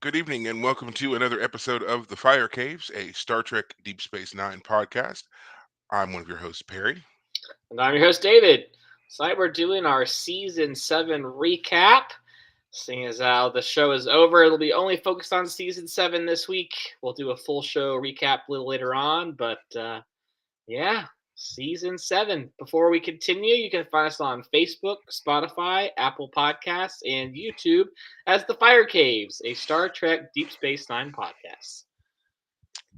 Good evening, and welcome to another episode of The Fire Caves, a Star Trek Deep Space Nine podcast. I'm one of your hosts, Perry. And I'm your host, David. Tonight we're doing our season 7 recap. Seeing as how the show is over, it'll be only focused on season 7 this week. We'll do a full show recap a little later on, but yeah, season 7. Before we continue, you can find us on Facebook, Spotify, Apple Podcasts, and YouTube as The Fire Caves, a Star Trek Deep Space Nine podcast.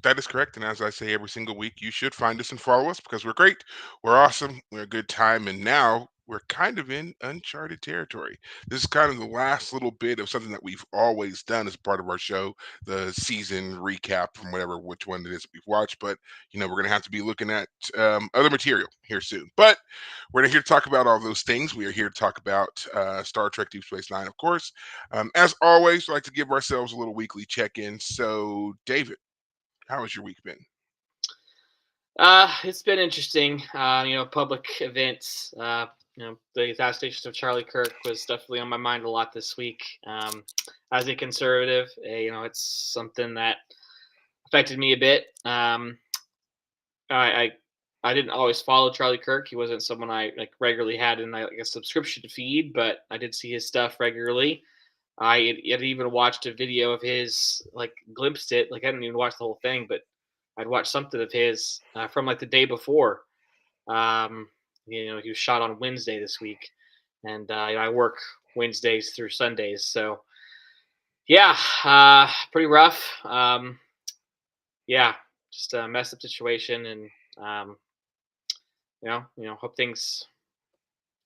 That is correct, and as I say every single week, you should find us and follow us because we're great, we're awesome, we're a good time, and now we're kind of in uncharted territory. This is kind of the last little bit of something that we've always done as part of our show, the season recap from whatever which one it is we've watched. But we're going to have to be looking at other material here soon. But we're not here to talk about all those things. We are here to talk about Star Trek Deep Space Nine, of course. As always, we like to give ourselves a little weekly check-in. So, David, how has your week been? It's been interesting. Public events. The assassinations of Charlie Kirk was definitely on my mind a lot this week. As a conservative, it's something that affected me a bit. I I didn't always follow Charlie Kirk. He wasn't someone I regularly had in like a subscription feed, but I did see his stuff regularly. I had even watched a video of his, glimpsed it. Like I didn't even watch the whole thing, but I'd watched something of his from like the day before. He was shot on Wednesday this week, and I work Wednesdays through Sundays, so yeah, pretty rough. Yeah, just a messed up situation, and um, hope things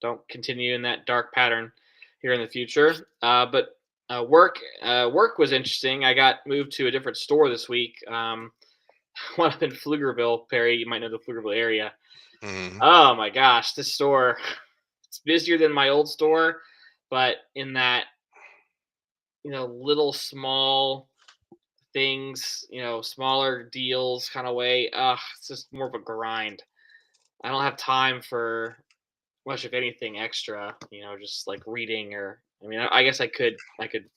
don't continue in that dark pattern here in the future. But work was interesting. I got moved to a different store this week. One up in Pflugerville, Perry. You might know the Pflugerville area. Hmm. Oh my gosh, this store, it's busier than my old store, but in that, little small things, smaller deals kind of way. It's just more of a grind. I don't have time for much of anything extra, just like reading. Or I mean, I guess I could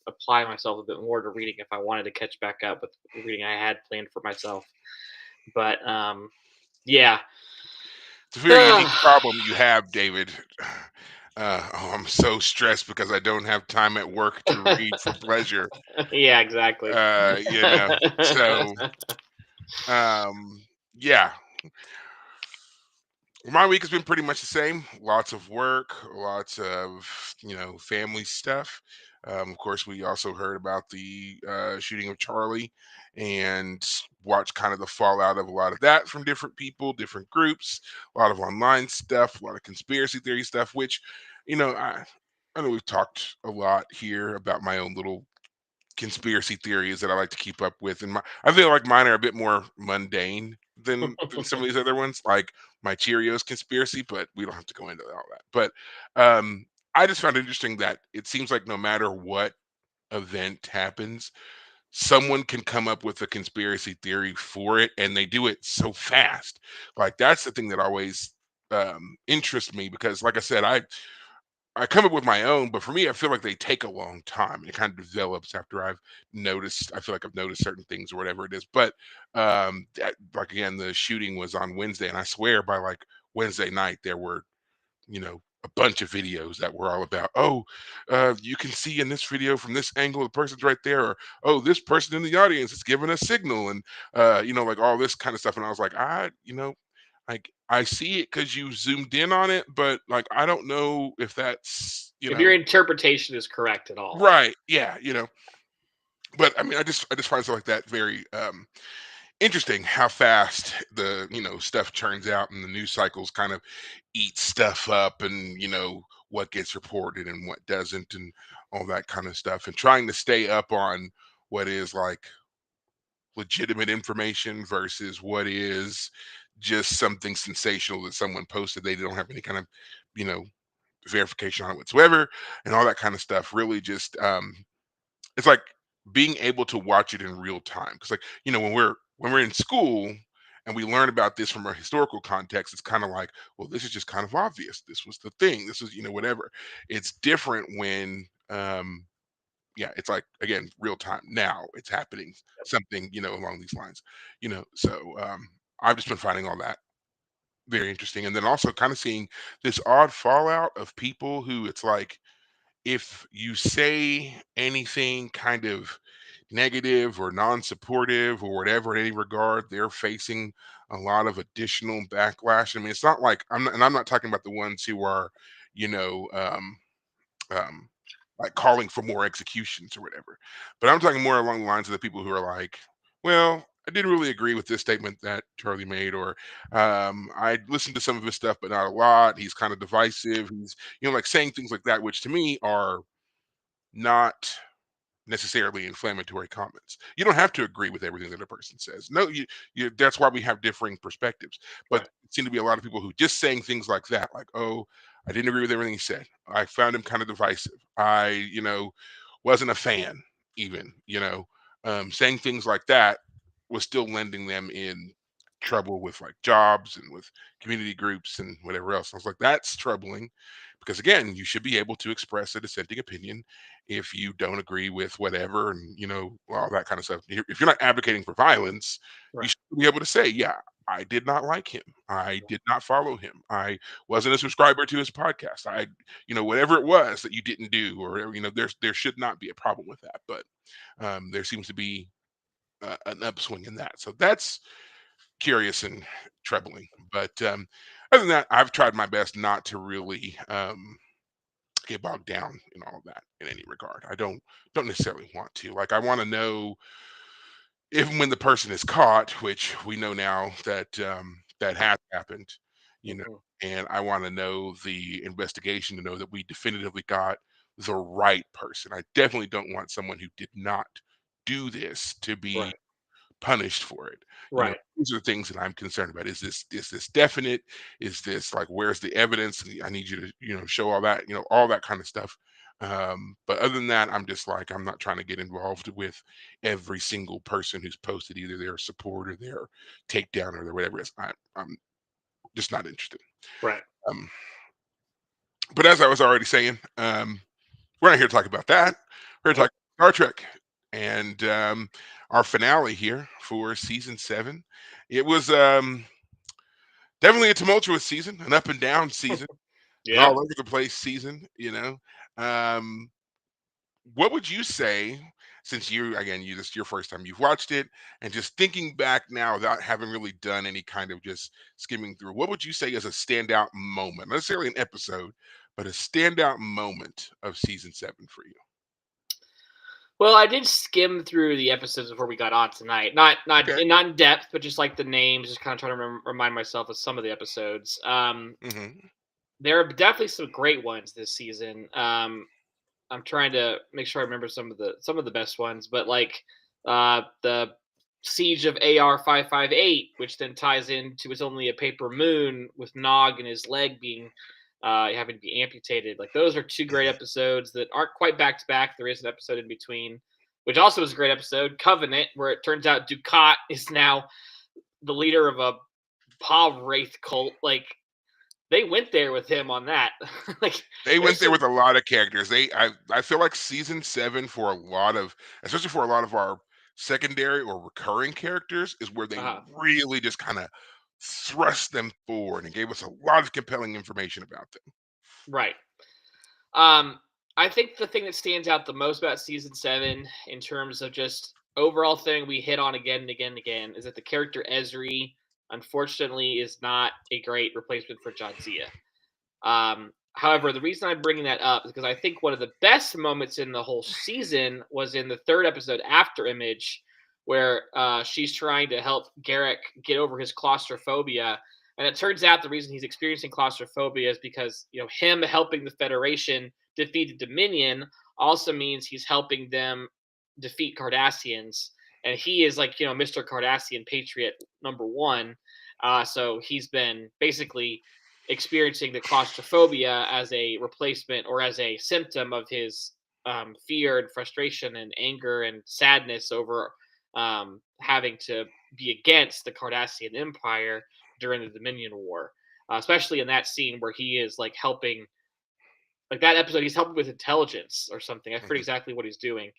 apply myself a bit more to reading if I wanted to catch back up with the reading I had planned for myself. But yeah. It's a very unique problem you have, David. I'm so stressed because I don't have time at work to read for pleasure. Yeah, exactly. Uh, you know, so um, yeah, my week has been pretty much the same. Lots of work, lots of family stuff. Of course, we also heard about the shooting of Charlie, and watched kind of the fallout of a lot of that from different people, different groups, a lot of online stuff, a lot of conspiracy theory stuff. Which, I know we've talked a lot here about my own little conspiracy theories that I like to keep up with, and I feel like mine are a bit more mundane than some of these other ones, like my Cheerios conspiracy. But we don't have to go into all that. But I just found it interesting that it seems like no matter what event happens, someone can come up with a conspiracy theory for it, and they do it so fast. Like that's the thing that always interests me because, like I said, I come up with my own, but for me, I feel like they take a long time. It kind of develops after I feel like I've noticed certain things or whatever it is. But like again, the shooting was on Wednesday, and I swear by like Wednesday night there were a bunch of videos that were all about, oh, you can see in this video from this angle the person's right there, or oh, this person in the audience is giving a signal, and like all this kind of stuff. And I was like, like I see it because you zoomed in on it, but like I don't know if that's If your interpretation is correct at all. right. Yeah, but I mean, I just find stuff like that very interesting. How fast the stuff turns out, and the news cycles kind of eat stuff up, and what gets reported and what doesn't, and all that kind of stuff, and trying to stay up on what is like legitimate information versus what is just something sensational that someone posted. They don't have any kind of you know verification on it whatsoever, and all that kind of stuff. Really, just it's like being able to watch it in real time. Because like when we're in school and we learn about this from a historical context, it's kind of like, well, this is just kind of obvious. This was the thing. This is whatever. It's different when yeah, it's like again, real time. Now it's happening. Something, along these lines. So I've just been finding all that very interesting. And then also kind of seeing this odd fallout of people who it's like if you say anything kind of negative or non-supportive or whatever in any regard, they're facing a lot of additional backlash. I mean, it's not like I'm not talking about the ones who are, you know, um, like calling for more executions or whatever. But I'm talking more along the lines of the people who are like, well, I didn't really agree with this statement that Charlie made, or I listened to some of his stuff, but not a lot. He's kind of divisive. He's, like saying things like that, which to me are not necessarily inflammatory comments. You don't have to agree with everything that a person says. No, that's why we have differing perspectives. But Right. it seem to be a lot of people who just saying things like that, like, "Oh, I didn't agree with everything he said. I found him kind of divisive. I, wasn't a fan." Even, saying things like that was still landing them in trouble with like jobs and with community groups and whatever else. I was like, that's troubling because again, you should be able to express a dissenting opinion if you don't agree with whatever and all that kind of stuff. If you're not advocating for violence, you Right. should be able to say, yeah, I did not like him. I did not follow him. I wasn't a subscriber to his podcast. Whatever it was that you didn't do, or whatever, there should not be a problem with that. But there seems to be an upswing in that. So that's curious and troubling. But other than that, I've tried my best not to really get bogged down in all of that in any regard. I don't necessarily want to. Like I want to know even when the person is caught, which we know now that that has happened, you know, Mhm. and I want to know the investigation to know that we definitively got the right person. I definitely don't want someone who did not do this to be Right. punished for it. Right. These are the things that I'm concerned about. Is this definite? Is this like where's the evidence? I need you to show all that all that kind of stuff. But other than that, I'm just like I'm not trying to get involved with every single person who's posted either their support or their takedown or their whatever it is. I'm just not interested. Right. Um, but as I was already saying, we're not here to talk about that. We're here to talk Nope. Star Trek and our finale here for season 7. It was definitely a tumultuous season, an up and down season, an Yeah. all over the place season. Um, what would you say, since this is your first time you've watched it, and just thinking back now without having really done any kind of just skimming through, what would you say is a standout moment, not necessarily an episode, but a standout moment of season 7 for you? Well, I did skim through the episodes before we got on tonight. Okay. Not in depth, but just like the names, just kind of trying to remind myself of some of the episodes. Hmm. There are definitely some great ones this season. I'm trying to make sure I remember some of the best ones, but like the Siege of AR-558, which then ties into It's Only a Paper Moon with Nog and his leg being having to be amputated. Like those are two great episodes that aren't quite back to back. There is an episode in between, which also is a great episode, Covenant, where it turns out Dukat is now the leader of a Pa Wraith cult. Like they went there with him on that. Like They went there's there with some a lot of characters. I feel like season 7 for a lot of, especially for a lot of our secondary or recurring characters, is where they uh really just kind of thrust them forward and gave us a lot of compelling information about them. right. Um, I think the thing that stands out the most about season 7 in terms of just overall thing we hit on again and again and again is that the character Ezri unfortunately is not a great replacement for Jadzia. However, the reason I'm bringing that up is because I think one of the best moments in the whole season was in the third episode after Image, where she's trying to help Garrick get over his claustrophobia. And it turns out the reason he's experiencing claustrophobia is because him helping the Federation defeat the Dominion also means he's helping them defeat Cardassians, and he is like Mr. Cardassian Patriot number 1. So he's been basically experiencing the claustrophobia as a replacement or as a symptom of his fear and frustration and anger and sadness over having to be against the Cardassian Empire during the Dominion War, especially in that scene where he is like helping Like that episode, he's helping with intelligence or something. I forget Mhm. exactly what he's doing.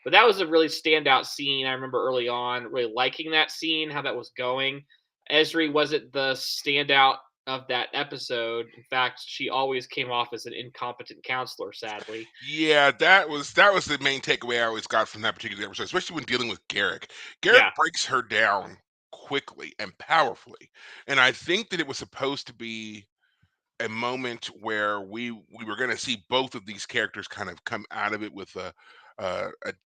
But that was a really standout scene. I remember early on really liking that scene, how that was going. Esri wasn't the standout of that episode. In fact, she always came off as an incompetent counselor, sadly. Yeah, that was the main takeaway I always got from that particular episode, especially when dealing with Garrick. Yeah, Garrick breaks her down quickly and powerfully, and I think that it was supposed to be a moment where we were going to see both of these characters kind of come out of it with a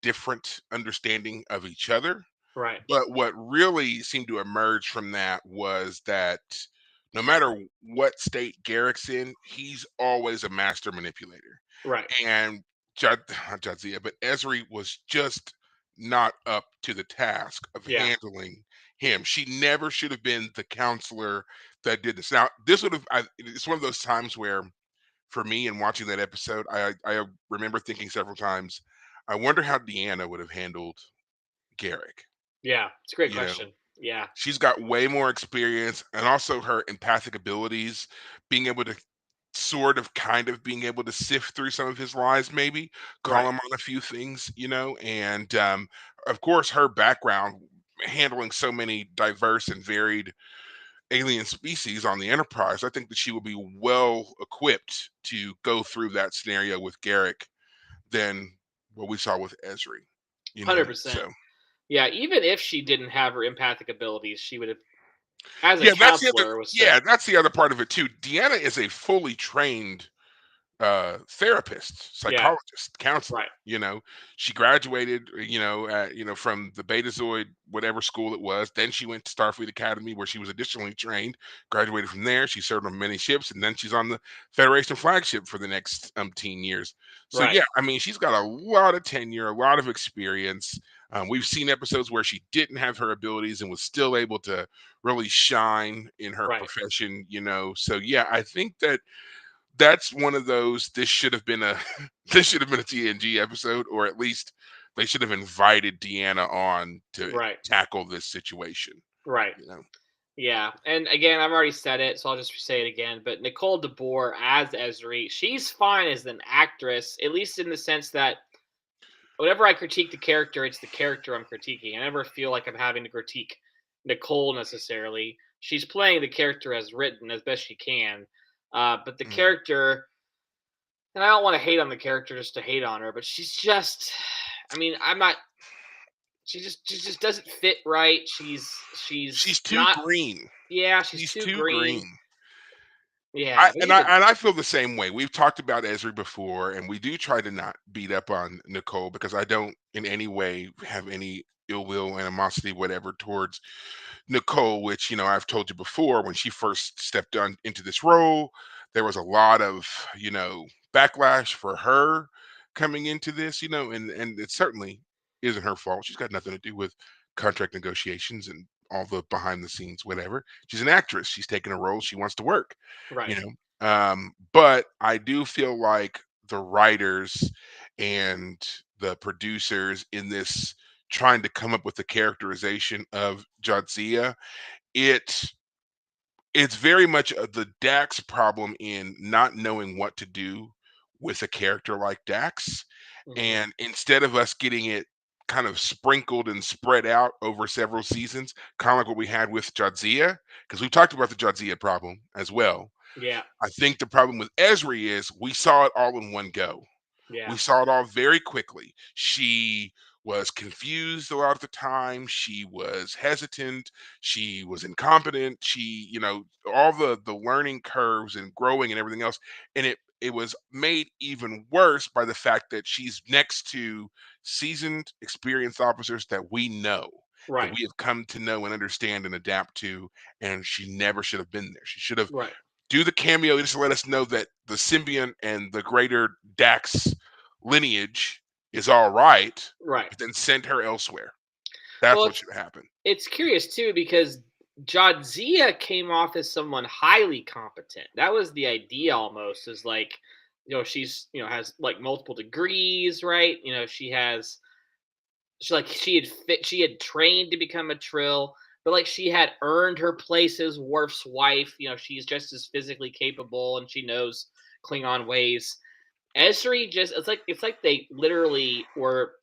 different understanding of each other. right, But what really seemed to emerge from that was that no matter what state Garrick's in, he's always a master manipulator. right. And Jad, not Jadzia, but Esri was just not up to the task of Yeah, handling him. She never should have been the counselor that did this. Now, this would have, it's one of those times where, for me, in watching that episode, I remember thinking several times, I wonder how Deanna would have handled Garrick. yeah. It's a great You know, question. Yeah, she's got way more experience, and also her empathic abilities, being able to sort of kind of being able to sift through some of his lies, maybe call right, him on a few things, and of course her background handling so many diverse and varied alien species on the Enterprise. I think that she will be well equipped to go through that scenario with Garrick than what we saw with Esri, 100%. so Yeah, even if she didn't have her empathic abilities, she would have, as a yeah, that's the other counselor, was so yeah, that's the other part of it too. Deanna is a fully trained therapist, yeah, psychologist, counselor. right, She graduated, from the Betazoid, whatever school it was. Then she went to Starfleet Academy, where she was additionally trained. Graduated from there. She served on many ships, and then she's on the Federation flagship for the next umpteen years. So right, yeah, I mean, she's got a lot of tenure, a lot of experience. We've seen episodes where she didn't have her abilities and was still able to really shine in her right, profession. So yeah, I think that that's one of those. This should have been a this should have been a TNG episode, or at least they should have invited Deanna on to right, tackle this situation. right. You know, Yeah, and again, I've already said it, so I'll just say it again. But Nicole DeBoer as Esri, she's fine as an actress, at least in the sense that whenever I critique the character, it's the character I'm critiquing. I never feel like I'm having to critique Nicole necessarily. She's playing the character as written as best she can. But the mm. character, and I don't want to hate on the character just to hate on her, but she's just, I mean, I'm not. She just doesn't fit right. She's She's too not. green. Yeah, she's She's too too green. green. Yeah, I but and I even and I feel the same way. We've talked about Esri before, and we do try to not beat up on Nicole because I don't in any way have any ill will, animosity, whatever towards Nicole, which, I've told you before, when she first stepped on into this role, there was a lot of, backlash for her coming into this, and it certainly isn't her fault. She's got nothing to do with contract negotiations and all the behind the scenes, whatever. She's an actress. She's taking a role she wants to work, you right, know. But I do feel like the writers and the producers in this trying to come up with the characterization of Jadzia, it it's very much the Dax problem in not knowing what to do with a character like Dax. hmm, And instead of us getting it kind of sprinkled and spread out over several seasons, kind of like what we had with Jadzia, because we talked about the Jadzia problem as well. yeah, I think the problem with Esri is we saw it all in one go. yeah, We saw it all very quickly. She was confused a lot of the time. She was hesitant. She was incompetent. She, all the learning curves and growing and everything else. And it was made even worse by the fact that she's next to seasoned, experienced officers that we know, that right, we have come to know and understand and adapt to. And she never should have been there. She should have right, do the cameo just to let us know that the symbiont and the greater Dax lineage is all right, right. but then send her elsewhere. That's Well, what should happen. it's curious too because Jadzia came off as someone highly competent. That was the idea almost. Is like, she's has like multiple degrees, right? She had trained to become a Trill, but like she had earned her place as Worf's wife. She's just as physically capable and she knows Klingon ways. Esri just it's like they literally were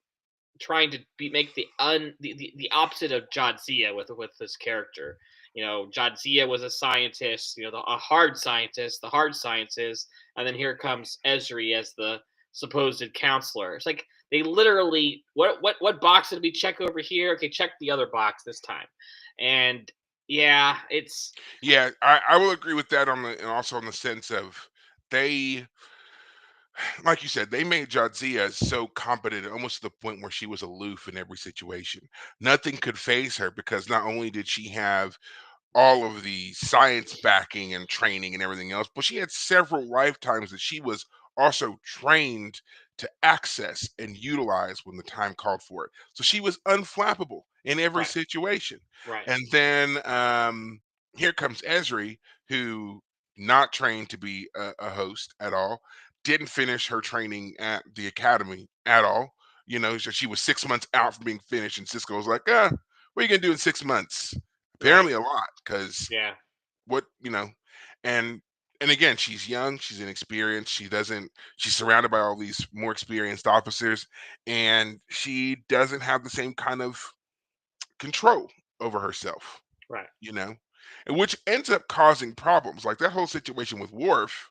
trying to make the opposite of Jadzia with this character. Jadzia was a scientist, a hard scientist, the hard sciences, and then here comes Esri as the supposed counselor. It's like they literally what box did we check over here? Okay, check the other box this time. And yeah, it's Yeah, I will agree with that and also on the sense of they, like you said, they made Jadzia so competent, almost to the point where she was aloof in every situation. Nothing could phase her because not only did she have all of the science backing and training and everything else, but she had several lifetimes that she was also trained to access and utilize when the time called for it. So she was unflappable in every right, situation. right, And then here comes Esri, who not trained to be a host at all, didn't finish her training at the academy at all. So she was 6 months out from being finished, and Cisco was like, what are you gonna do in 6 months? right. Apparently a lot, because Yeah, what and and again, she's young, she's inexperienced, she's surrounded by all these more experienced officers, and she doesn't have the same kind of control over herself, right. you know, and which ends up causing problems. Like that whole situation with Worf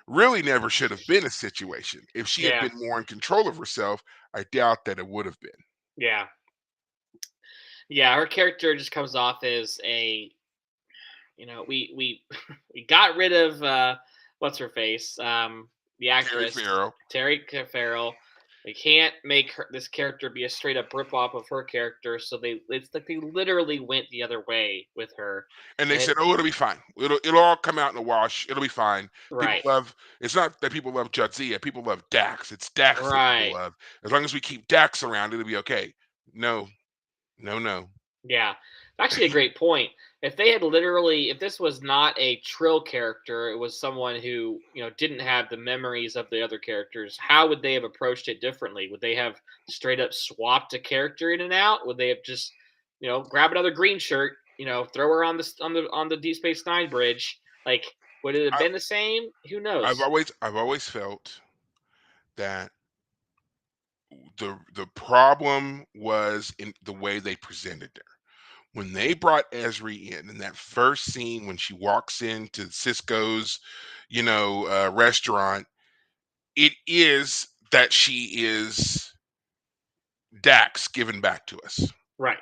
really never should have been a situation. If she had Yeah, been more in control of herself, I doubt that it would have been. yeah, yeah. Her character just comes off as we we got rid of what's her face, the Terry actress Farrell. Terry Farrell. We can't make this character be a straight up rip off of her character, so it's like they literally went the other way with her, And they and said, it's "Oh, it'll be fine. It'll all come out in the wash. It'll be fine." People right, love. It's not that people love Jadzia. People love Dax. It's Dax that people right. love. As long as we keep Dax around, it'll be okay. No, no, no. Yeah, actually a great point. If they had literally, if this was not a Trill character, it was someone who didn't have the memories of the other characters. How would they have approached it differently? Would they have straight up swapped a character in and out? Would they have just grab another green shirt, throw her on the Deep Space Nine bridge? Like, would it have I, been the same? Who knows? I've always felt that the problem was in the way they presented her. When they brought Esri in that first scene when she walks into Cisco's, restaurant, it is that she is Dax given back to us. Right,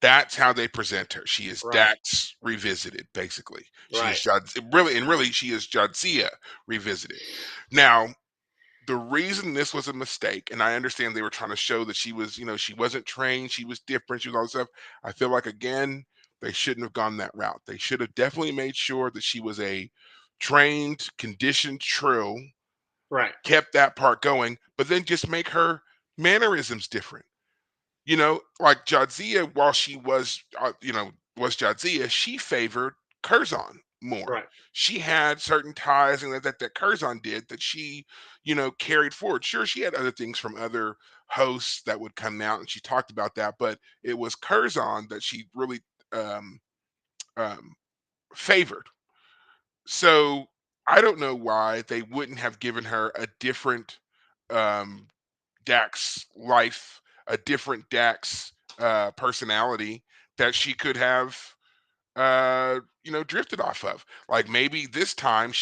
That's how they present her. She is right, Dax revisited, basically. She is right, really, she is Jadzia revisited. Now, the reason this was a mistake, and I understand they were trying to show that she was, she wasn't trained, she was different, she was all this stuff. I feel like again, they shouldn't have gone that route. They should have definitely made sure that she was a trained, conditioned Trill, right, kept that part going, but then just make her mannerisms different. Like Jadzia, while she was, was Jadzia, she favored Curzon more. right, She had certain ties and that Curzon did that she, carried forward. Sure, she had other things from other hosts that would come out, and she talked about that, but it was Curzon that she really um, um, favored. So I don't know why they wouldn't have given her a different um, Dax life, a different Dax personality that she could have drifted off of. Like maybe this time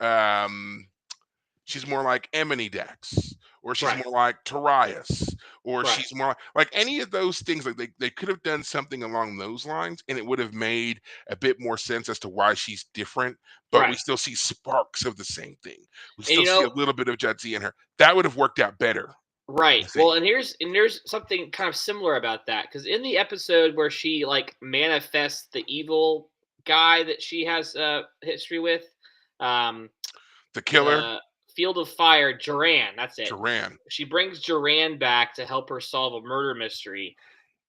um she's more like Emily Dax, or she's right, more like Tarias, or right, she's more like any of those things. Like they could have done something along those lines, and it would have made a bit more sense as to why she's different. But we right. still see sparks of the same thing. We And still see a little bit of Jadzia in her. That would have worked out better, right. I think. Well, and there's something kind of similar about that because in the episode where she like manifests the evil guy that she has history with, um, The killer, the Field of Fire, Duran. That's it. Duran. She brings Duran back to help her solve a murder mystery.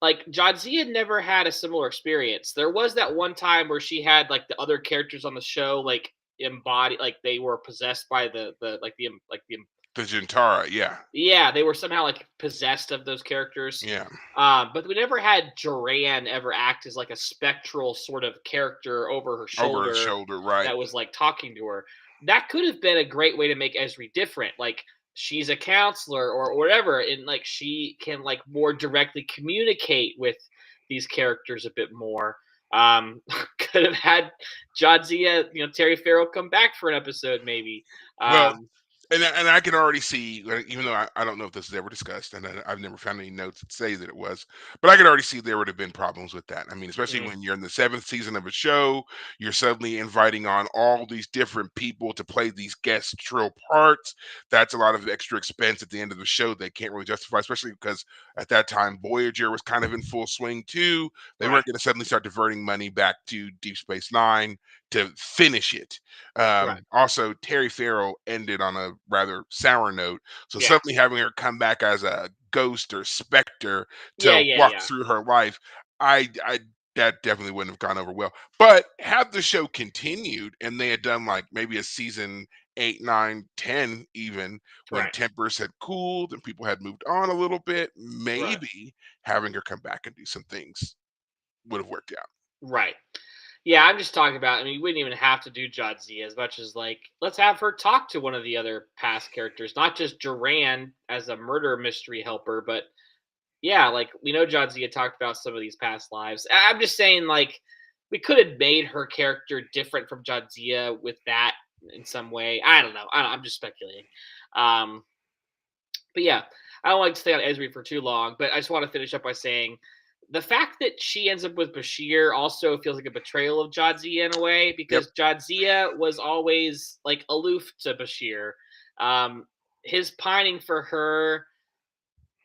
Like Jadzia never had a similar experience. There was that one time where she had like the other characters on the show like embody like they were possessed by the The Gentara, yeah. yeah, they were somehow like possessed of those characters. Yeah. But we never had Duran ever act as like a spectral sort of character over her Over her shoulder shoulder, right. that was like talking to her. that could have been a great way to make Esri different. Like she's a counselor or whatever, and like she can like more directly communicate with these characters a bit more. Could have had Jadzia, Terry Farrell come back for an episode, maybe. Well, Um, and I can already see, like, even though I don't know if this is ever discussed, and I've never found any notes that say that it was, but I could already see there would have been problems with that. I mean, especially mhm, when you're in the seventh season of a show, you're suddenly inviting on all these different people to play these guest trill parts. That's a lot of extra expense at the end of the show they can't really justify, especially because at that time Voyager was kind of in full swing too. They right, weren't going to suddenly start diverting money back to Deep Space Nine to finish it. right, Also, Terry Farrell ended on a rather sour note, so yeah, suddenly having her come back as a ghost or specter yeah, to yeah, walk yeah, through her life, I that definitely wouldn't have gone over well. But had the show continued and they had done like maybe a season 8, 9, 10, even when right, tempers had cooled and people had moved on a little bit, right, maybe having her come back and do some things would have worked out. right. Yeah, I'm just talking about. I mean, you wouldn't even have to do Jadzia as much as like let's have her talk to one of the other past characters, not just Duran as a murder mystery helper, but yeah, like we know Jadzia talked about some of these past lives. I'm just saying, like we could have made her character different from Jadzia with that in some way. I don't know. I'm just speculating. Um, but yeah, I don't like to stay on Esri for too long, but I just want to finish up by saying the fact that she ends up with Bashir also feels like a betrayal of Jadzia in a way Yep. because Jadzia was always like aloof to Bashir. Um, his pining for her.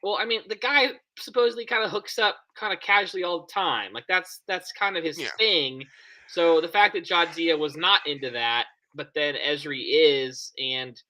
Well, I mean, the guy supposedly kind of hooks up kind of casually all the time. Like that's kind of his Yeah. thing. So the fact that Jadzia was not into that, but then Esri is, and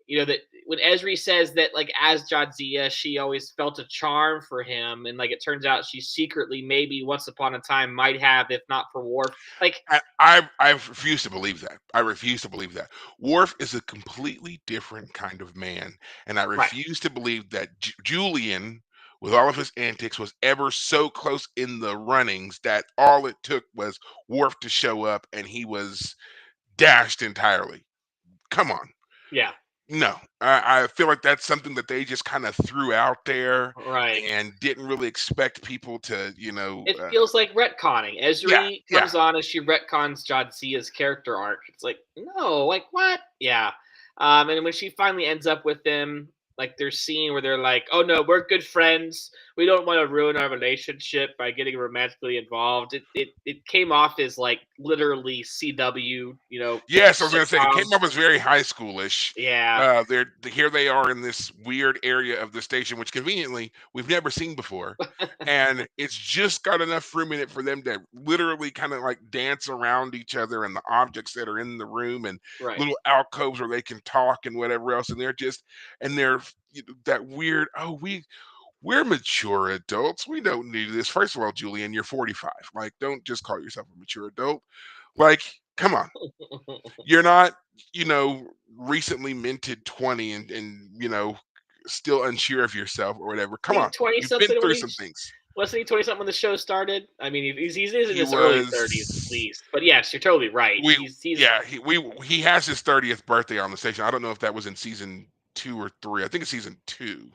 that when Esri says that like as Jadzia, she always felt a charm for him, and like it turns out she secretly maybe once upon a time might have, if not for Worf. Like I refuse to believe that. I refuse to believe that. Worf is a completely different kind of man, and I right, refuse to believe that Julian, with all of his antics, was ever so close in the runnings that all it took was Worf to show up and he was dashed entirely. Come on. yeah, No, I feel like that's something that they just kind of threw out there right. and didn't really expect people to, It feels like retconning. yeah, Esri yeah. comes on and she retcons Jadzia's character arc. It's like, no, like what? Yeah. And when she finally ends up with them, like their scene where they're like, "Oh no, we're good friends. We don't want to ruin our relationship by getting romantically involved." It came off as like literally CW, Yes, I was gonna say it sitcom. came up as very high schoolish. Yeah. Here they are in this weird area of the station, which conveniently we've never seen before, and it's just got enough room in it for them to literally kind of like dance around each other and the objects that are in the room and Right. little alcoves where they can talk and whatever else, and they're that weird. Oh, we're mature adults. We don't need this. First of all, Julian, you're 45. Like, don't just call yourself a mature adult. Like, come on. You're not, recently minted 20 and still unsure of yourself or whatever. Come he on. twenty You've been something when through he some things. wasn't he 20 something when the show started? I mean, he's in He his early 30s at was least. But yes, you're totally right. we He's yeah, he has his 30th birthday on the station. I don't know if that was in season 2 or 3. I think it's season 2.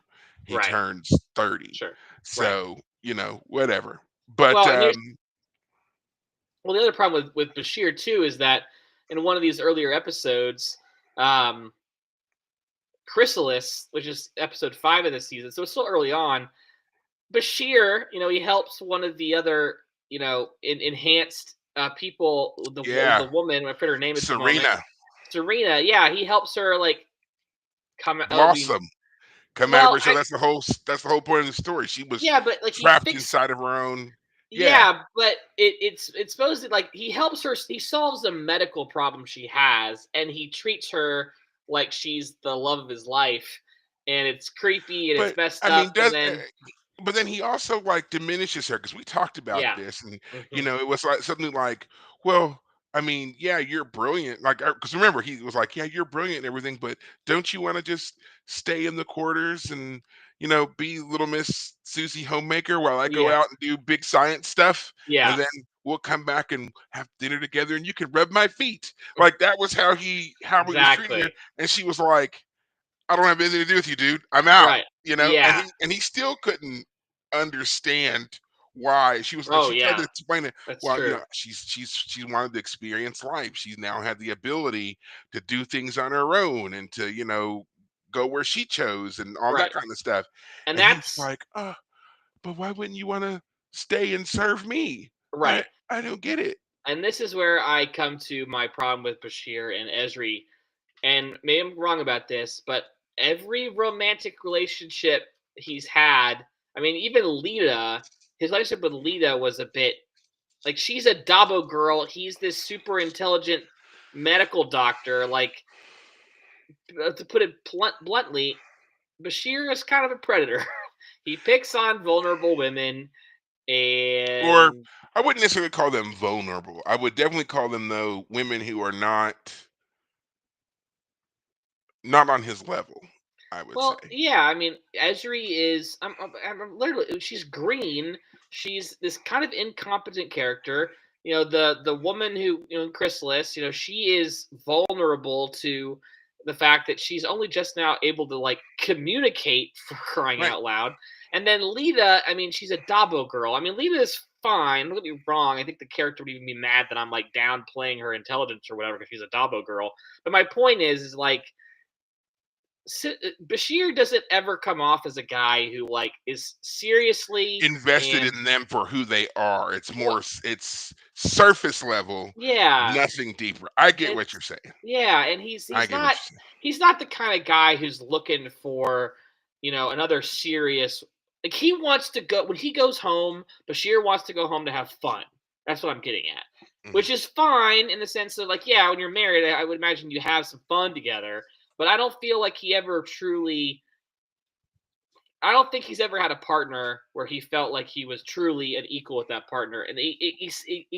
He right. turns 30. Sure. Right. So, whatever. But Well, and there's the other problem with Bashir too is that in one of these earlier episodes, um, Chrysalis, which is episode 5 of the season, so it's still early on. Bashir, he helps one of the other, enhanced people, the yeah, woman. I forget her name at the moment. Serena Serena, yeah, he helps her like come. Oh, I mean, Blossom come out of well, her. So that's the whole point of the story. She was yeah, but like he trapped fixed. inside of her own. Yeah, Yeah, but it's supposed to like he helps her. He solves a medical problem she has, and he treats her like she's the love of his life, and it's creepy and it's but messed I mean, up. And then but then he also like diminishes her because we talked about yeah, this, and hmm it was like something like, well. I mean, yeah, you're brilliant. Like, because remember, he was like, "Yeah, you're brilliant and everything, but don't you want to just stay in the quarters and be little Miss Susie homemaker while I go Yeah, out and do big science stuff, and yeah, then we'll come back and have dinner together, and you can rub my feet." Like that was how he was treating her, exactly. and she was like, "I don't have anything to do with you, dude. I'm out." Right. And Yeah. he still couldn't understand why she was. And Oh, she tried to yeah. explain it. That's Well, true. she's wanted to experience life. She's now had the ability to do things on her own and to go where she chose and all that Right. kind of stuff. And And he was that's like, but why wouldn't you want to stay and serve me? right. I don't get it. And this is where I come to my problem with Bashir and Esri. And maybe I'm wrong about this, but every romantic relationship he's had, I mean, even Lita, his relationship with Lita was a bit like she's a Dabo girl. He's this super intelligent medical doctor. Like, to put it bluntly, Bashir is kind of a predator. He picks on vulnerable women, Or and I wouldn't necessarily call them vulnerable. I would definitely call them though women who are not on his level, I would well, say. yeah, I mean, Esri is. I'm literally. She's green. She's this kind of incompetent character. The woman who Chrysalis. She is vulnerable to the fact that she's only just now able to like communicate for crying Right. out loud. And then Lita, I mean, she's a Dabo girl. I mean, Lita is fine. Don't get me wrong. I think the character would even be mad that I'm like downplaying her intelligence or whatever because she's a Dabo girl. But my point is like Bashir doesn't ever come off as a guy who like is seriously Invested and in them for who they are. well, It's surface level, yeah, nothing deeper. I get what it's you're saying. yeah, and I get what you're saying. he's not the kind of guy who's looking for another serious like he wants to go when he goes home. Bashir wants to go home to have fun. That's what I'm getting at. Mhm. Which is fine in the sense of like, yeah, when you're married, I would imagine you have some fun together. But I don't feel like he ever truly I don't think he's ever had a partner where he felt like he was truly an equal with that partner. And he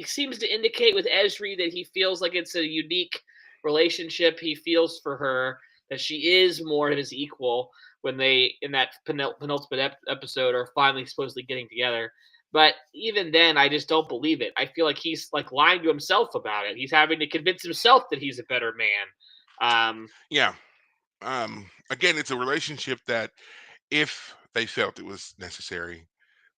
seems to indicate with Esri that he feels like it's a unique relationship. He feels for her that she is more of his equal when they, in that penultimate episode, are finally supposedly getting together. But even then, I just don't believe it. I feel like he's like lying to himself about it. He's having to convince himself that he's a better man. Yeah. Again, it's a relationship that if they felt it was necessary,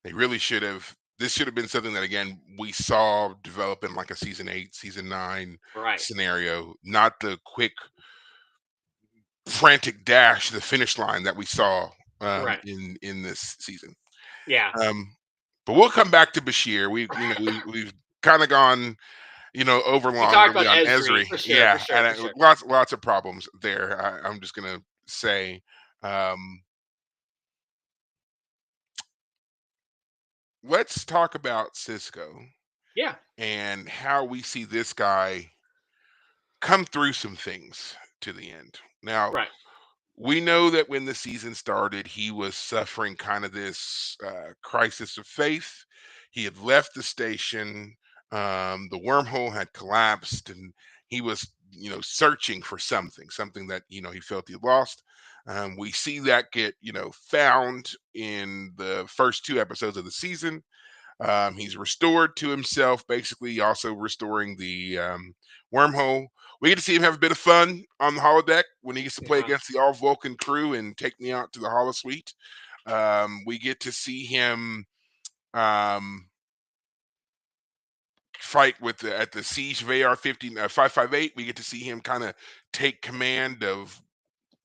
they really should have. This should have been something that again we saw develop in like a season 8, season 9 Right, scenario, not the quick frantic dash to the finish line that we saw right, in this season. yeah. Um, but we'll come back to Bashir. We've kind of gone We overlong talked early about on Esri Esri. for sure, for Yeah, sure, and for sure. lots of problems there. I'm just gonna say. Um, let's talk about Cisco Yeah, and how we see this guy come through some things to the end. Now, right, we know that when the season started, he was suffering kind of this crisis of faith. He had left the station. The wormhole had collapsed, and he was, searching for something that he felt he lost. We see that get, found in the first 2 episodes of the season. He's restored to himself, basically, also restoring the wormhole. We get to see him have a bit of fun on the holodeck when he gets to play yeah, against the all Vulcan crew and take me out to the holo suite. We get to see him um, fight at the siege of AR 15 558. We get to see him kind of take command of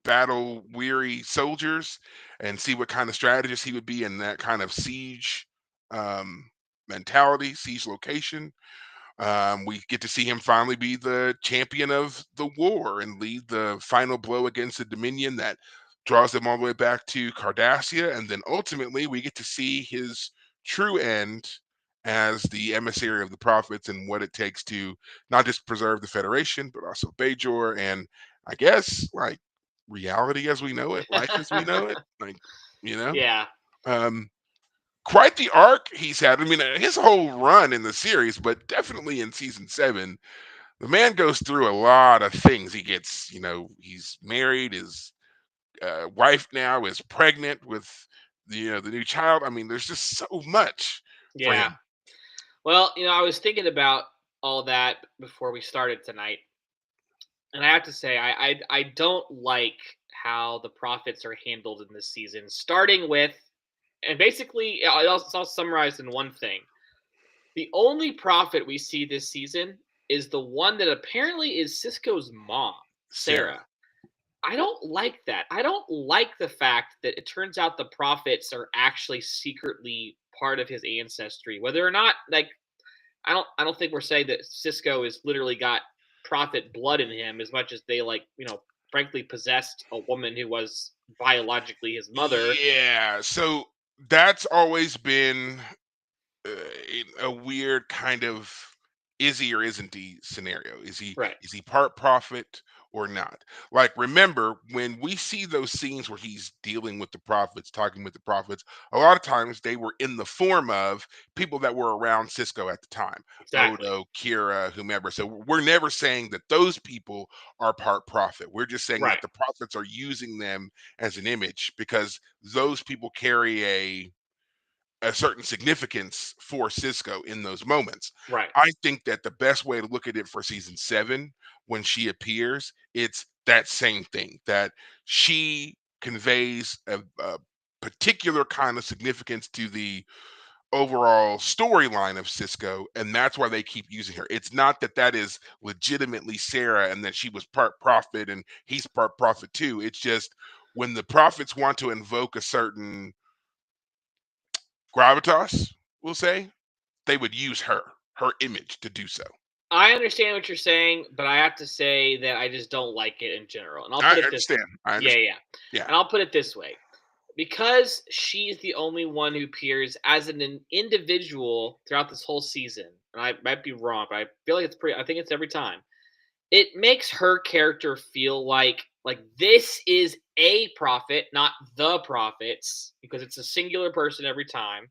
battle weary soldiers and see what kind of strategist he would be in that kind of siege um, mentality, siege location. We get to see him finally be the champion of the war and lead the final blow against the Dominion that draws them all the way back to Cardassia. And then ultimately, we get to see his true end as the emissary of the prophets and what it takes to not just preserve the Federation, but also Bajor and I guess like reality as we know it, life as we know it. Like, you know, yeah, um, quite the arc he's had. I mean, his whole run in the series, but definitely in season 7, the man goes through a lot of things. He gets, he's married, his wife now is pregnant with the new child. I mean, there's just so much for Yeah. him. Well, I was thinking about all that before we started tonight, and I have to say, I don't like how the profits are handled in this season. Starting with, and basically, it's all summarized in one thing: the only prophet we see this season is the one that apparently is Cisco's mom, Sarah. Sarah. I don't like that. I don't like the fact that it turns out the prophets are actually secretly part of his ancestry. Whether or not, like, I don't think we're saying that Cisco is literally got prophet blood in him as much as they, like, frankly possessed a woman who was biologically his mother. Yeah, so that's always been a weird kind of is he or isn't he scenario. Is he Right. is he part prophet or not? Like, remember when we see those scenes where he's dealing with the prophets, talking with the prophets, a lot of times they were in the form of people that were around Cisco at the time. Exactly. Odo, Kira, whomever. So we're never saying that those people are part prophet. We're just saying that Right. the prophets are using them as an image because those people carry a certain significance for Cisco in those moments. Right. I think that the best way to look at it for season 7 when she appears, it's that same thing that she conveys a particular kind of significance to the overall storyline of Cisco, and that's why they keep using her. It's not that that is legitimately Sarah and that she was part prophet and he's part prophet too. It's just when the prophets want to invoke a certain gravitas, we'll say, they would use her image to do so. I understand what you're saying, but I have to say that I just don't like it in general. And I'll I put it this understand. I Yeah, understand. yeah. Yeah. And I'll put it this way. Because she's the only one who appears as an individual throughout this whole season, and I might be wrong, but I feel like I think it's every time. It makes her character feel like this is a prophet, not the prophets, because it's a singular person every time.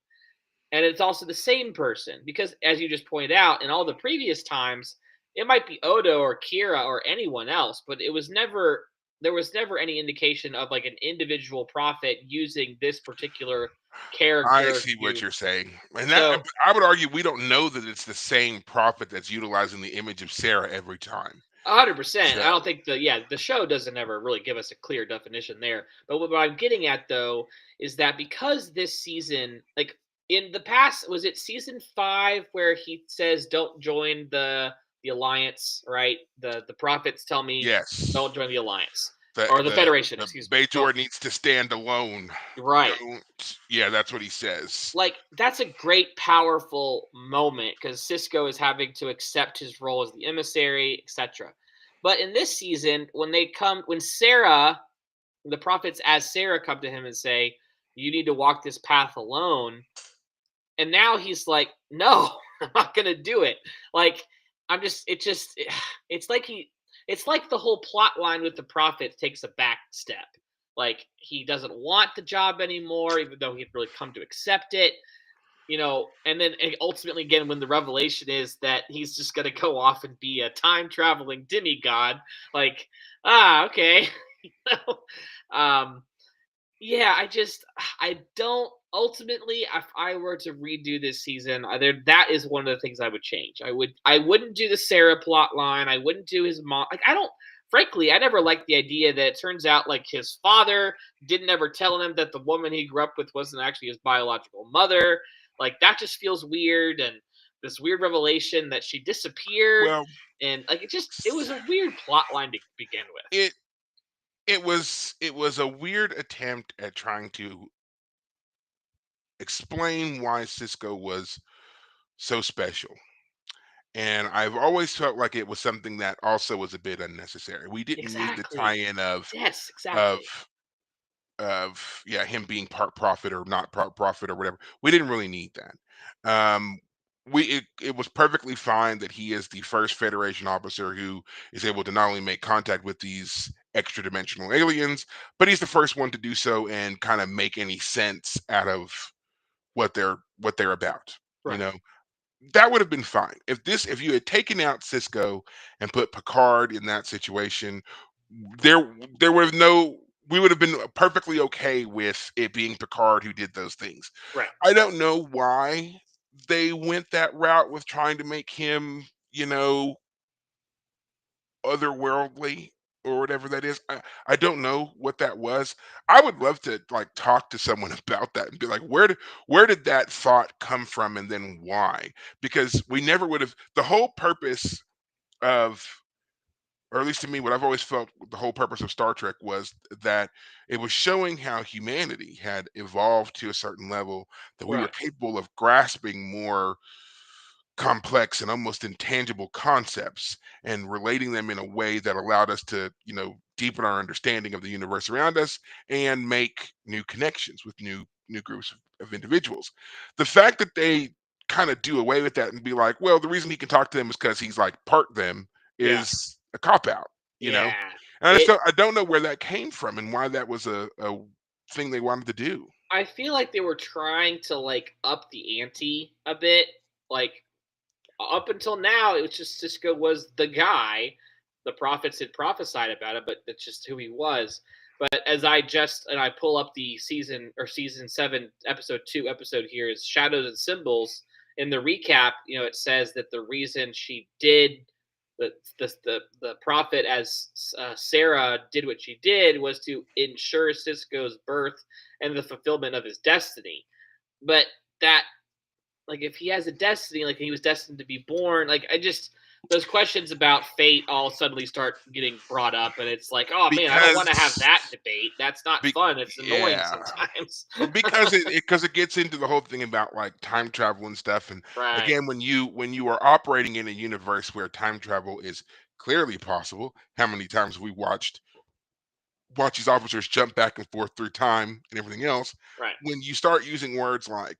And it's also the same person because, as you just pointed out, in all the previous times, it might be Odo or Kira or anyone else, but there was never any indication of like an individual prophet using this particular I character see what to. you're saying. And that So I would argue we don't know that it's the same prophet that's utilizing the image of Sarah every time. 100%. So I don't think the show doesn't ever really give us a clear definition there. But what I'm getting at though is that because this season, like in the past, was it season 5 where he says don't join the alliance, right? The prophets tell me yes, don't join the alliance the or the the federation, the excuse me. Bajor needs to stand alone. Right. Don't. Yeah, that's what he says. Like that's a great powerful moment because Cisco is having to accept his role as the emissary, etc. But in this season, when Sarah, the prophets as Sarah come to him and say, "You need to walk this path alone," and now he's like, "No, I'm not gonna do it." Like it's like it's like the whole plot line with the prophets takes a back step. Like he doesn't want the job anymore, even though he'd really come to accept it. And then ultimately, again, when the revelation is that he's just going to go off and be a time traveling demigod, like, okay. you um, yeah, I don't, ultimately, if I were to redo this season, that is one of the things I would change. I wouldn't do the Sarah plot line. I wouldn't do his mom. Like, frankly, I never liked the idea that it turns out like his father didn't ever tell him that the woman he grew up with wasn't actually his biological mother. Like, that just feels weird. And this weird revelation that she disappeared. Well, And like, it was a weird plot line to begin with. it it was a weird attempt at trying to explain why Cisco was so special. And I've always felt like it was something that also was a bit unnecessary. We didn't need the Exactly. tie-in of Yes, of exactly. yeah, him being part prophet or not part prophet or whatever. We didn't really need that. It was perfectly fine that he is the first Federation officer who is able to not only make contact with these extra dimensional aliens, but he's the first one to do so and kind of make any sense out of what they're about. You Right. know, that would have been fine. If you had taken out Cisco and put Picard in that situation, there would have no we would have been perfectly okay with it being Picard who did those things. Right. I don't know why they went that route with trying to make him, otherworldly or whatever that is. I don't know what that was. I would love to like talk to someone about that and be like, where did that thought come from and then why? Because we never would have the whole purpose of or at least to me, what I've always felt the whole purpose of Star Trek was that it was showing how humanity had evolved to a certain level that we were Right. capable of grasping more complex and almost intangible concepts and relating them in a way that allowed us to, deepen our understanding of the universe around us and make new connections with new groups of individuals. The fact that they kind of do away with that and be like, well, the reason he can talk to them is because he's like part them Yeah. is a cop out, you know. Yeah. And It. I don't know where that came from and why that was a thing they wanted to do. I feel like they were trying to like up the ante a bit. Like up until now, it was just Cisco was the guy. The prophets had prophesied about it, but that's just who he was. But as I pull up the season 7, episode 2 episode here is Shadows and Symbols. In the recap, it says that the reason she did the prophet as Sarah did what she did was to ensure Cisco's birth and the fulfillment of his destiny. But that like if he has a destiny, like he was destined to be born, like I just those questions about fate all suddenly start getting brought up, and it's like, oh man, I don't want to have Because that debate. That's not be, fun. It's annoying yeah. sometimes. Because it gets into the whole thing about like time travel and stuff. And Right. again, when you are operating in a universe where time travel is clearly possible, how many times we watch these officers jump back and forth through time and everything else. Right. When you start using words like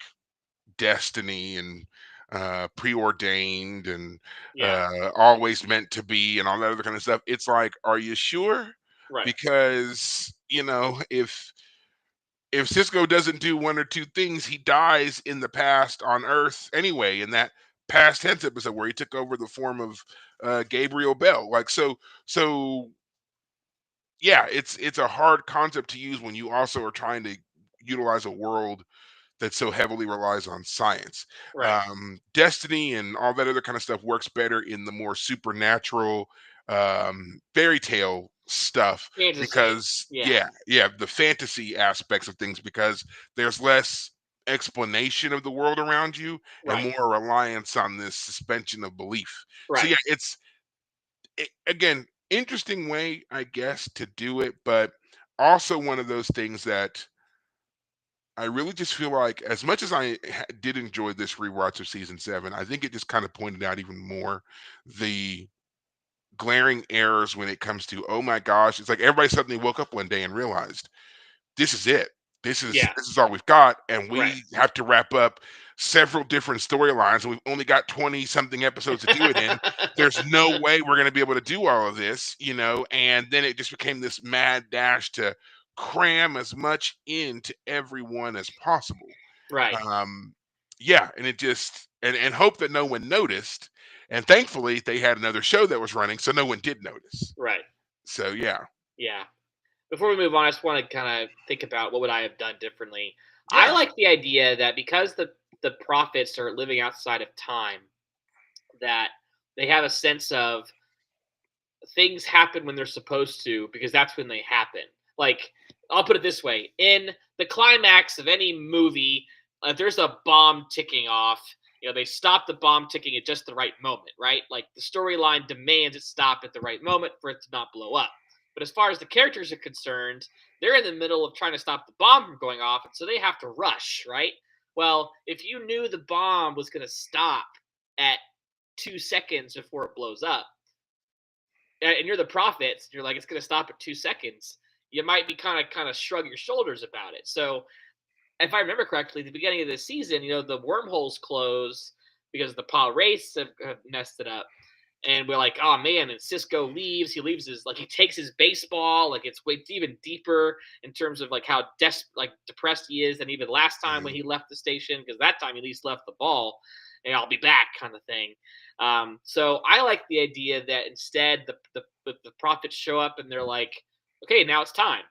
destiny and preordained and Yeah. always meant to be and all that other kind of stuff, it's like, are you sure? Right. Because if Cisco doesn't do one or two things, he dies in the past on Earth anyway. In that past tense episode where he took over the form of Gabriel Bell, like so, yeah, it's a hard concept to use when you also are trying to utilize a world that so heavily relies on science. Right. Destiny and all that other kind of stuff works better in the more supernatural fairy tale stuff Fantasy. because Yeah. yeah, the fantasy aspects of things because there's less explanation of the world around you and Right. more reliance on this suspension of belief. So Right. yeah, again, interesting way I guess to do it, but also one of those things that I really just feel like, as much as did enjoy this rewatch of season 7, I think it just kind of pointed out even more the glaring errors when it comes to, oh my gosh, it's like everybody suddenly woke up one day and realized this is it. This is Yeah. this is all we've got, and Right. we have to wrap up several different storylines, and we've only got 20 something episodes to do it in. There's no way we're going to be able to do all of this, and then it just became this mad dash to cram as much into everyone as possible. Right. um yeah, and it just and hope that no one noticed, and thankfully they had another show that was running so no one did notice. Right. So yeah. Yeah. Before we move on, I just want to kind of think about what would I have done differently. I Yeah. like the idea that because the prophets are living outside of time, that they have a sense of things happen when they're supposed to because that's when they happen. Like I'll put it this way: in the climax of any movie, if there's a bomb ticking off, they stop the bomb ticking at just the right moment, right? Like the storyline demands it stop at the right moment for it to not blow up. But as far as the characters are concerned, they're in the middle of trying to stop the bomb from going off, and so they have to rush, right? Well, if you knew the bomb was going to stop at 2 seconds before it blows up, and you're the prophets, you're like, it's going to stop at 2 seconds, you might be kind of shrug your shoulders about it. So if I remember correctly, at the beginning of the season, the wormholes close because the Pa race have messed it up. And we're like, oh man, and Cisco leaves. He leaves he takes his baseball. Like it's even deeper in terms of like how depressed he is than even last time when Mhm. he left the station, because that time he at least left the ball. and I'll be back kind of thing. So I like the idea that instead the prophets show up and they're like, okay, now it's time,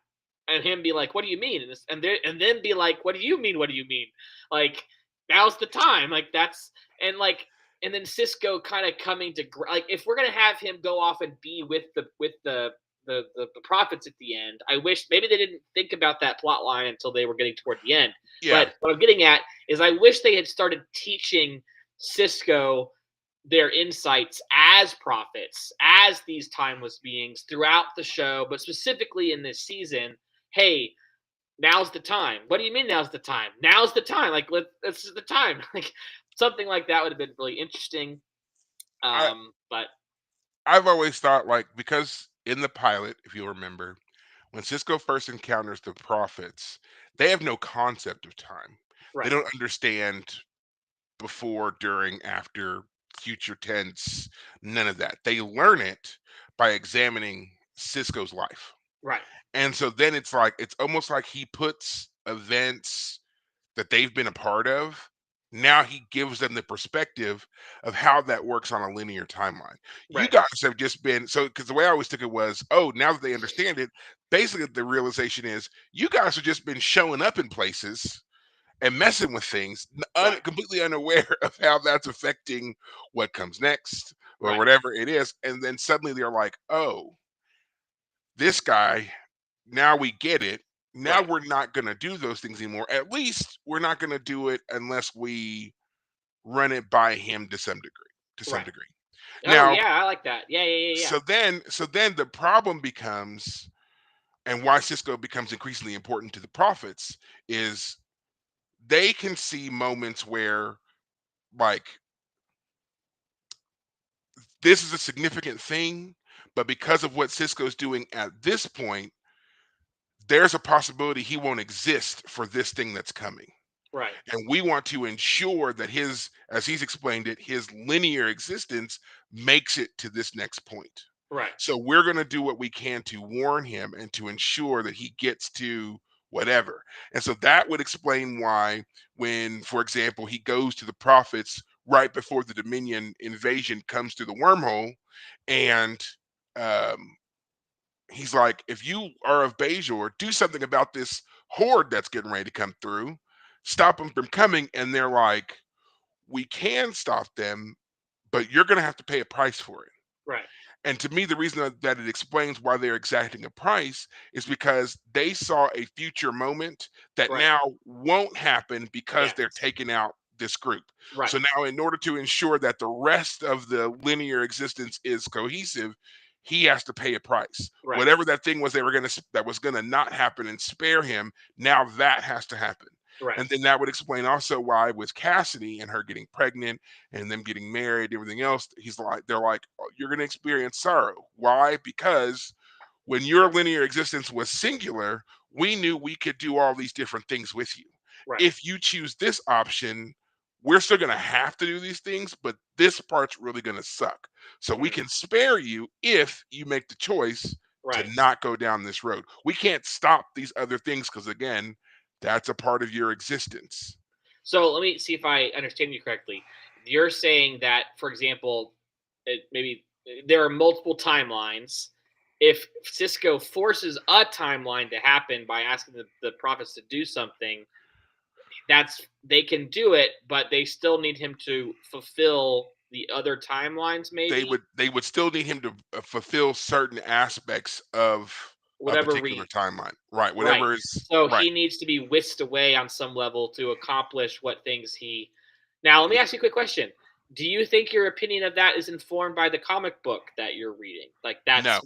and him be like, what do you mean? And then be like, what do you mean? What do you mean? Like, now's the time. Like that's and like and then Cisco kind of coming to like, if we're gonna have him go off and be with the prophets at the end, I wish maybe they didn't think about that plot line until they were getting toward the end. Yeah, But what I'm getting at is I wish they had started teaching Cisco their insights as prophets, as these timeless beings throughout the show, but specifically in this season. Hey, now's the time. What do you mean now's the time? Now's the time. Like, this is the time. Like, something like that would have been really interesting. I But I've always thought, like, because in the pilot, if you'll remember, when Cisco first encounters the prophets, they have no concept of time. They right, don't understand before, during, after, future tense, none of that. They learn it by examining Cisco's life. right, And so then it's like it's almost like he puts events that they've been a part of. Now he gives them the perspective of how that works on a linear timeline. You right, guys have just been so because the way I always took it was, oh, now that they understand it, basically the realization is you guys have just been showing up in places and messing with things, right, completely unaware of how that's affecting what comes next or right, whatever it is. And then suddenly they're like, oh, this guy, now we get it. Now right. we're not going to do those things anymore. At least we're not going to do it unless we run it by him to some degree. To some Right. degree. Oh Now, yeah, I like that. Yeah, yeah, yeah, yeah. so then the problem becomes, and why Cisco becomes increasingly important to the prophets is they can see moments where, like, this is a significant thing, but because of what Cisco's doing at this point, there's a possibility he won't exist for this thing that's coming. Right, And we want to ensure that his, as he's explained it, his linear existence makes it to this next point. right, So we're going to do what we can to warn him and to ensure that he gets to whatever. And so that would explain why, when, for example, he goes to the prophets right before the Dominion invasion comes through the wormhole, and um, he's like, if you are of Bajor, do something about this horde that's getting ready to come through. Stop them from coming. And they're like, we can stop them, but you're going to have to pay a price for it. right, And to me, the reason that it explains why they're exacting a price is because they saw a future moment that right. now won't happen because they're Yes. taking out this group. Right, So now, in order to ensure that the rest of the linear existence is cohesive, he has to pay a price. right, Whatever that thing was they were gonna that was gonna not happen and spare him, now that has to happen. right, And then that would explain also why with Cassidy and her getting pregnant and them getting married, everything else, he's like, they're like, "Oh, you're going to experience sorrow." Why? Because when your linear existence was singular, we knew we could do all these different things with you. right, If you choose this option, we're still going to have to do these things, but this part's really going to suck. So we mm, can spare you if you make the choice to right. not go down this road. We can't stop these other things because, again, that's a part of your existence. So let me see if I understand you correctly. You're saying that, for example, maybe there are multiple timelines. If Cisco forces a timeline to happen by asking the prophets to do something, that's they can do it, but they still need him to fulfill the other timelines, maybe They would still need him to fulfill certain aspects of a whatever particular re timeline. Right, right. whatever is So right. he needs to be whisked away on some level to accomplish what things he. Now, let me Yeah. ask you a quick question. Do you think your opinion of that is informed by the comic book that you're reading? Like No,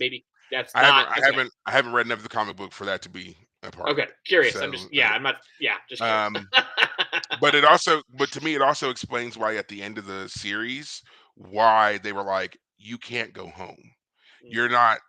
that's not okay. I haven't read enough of the comic book for that to be a part of Okay, it. curious. I'm So, just yeah, I'm not yeah, just curious. um, but to me, it also explains why at the end of the series, why they were like, "You can't go home. Mm, You're not."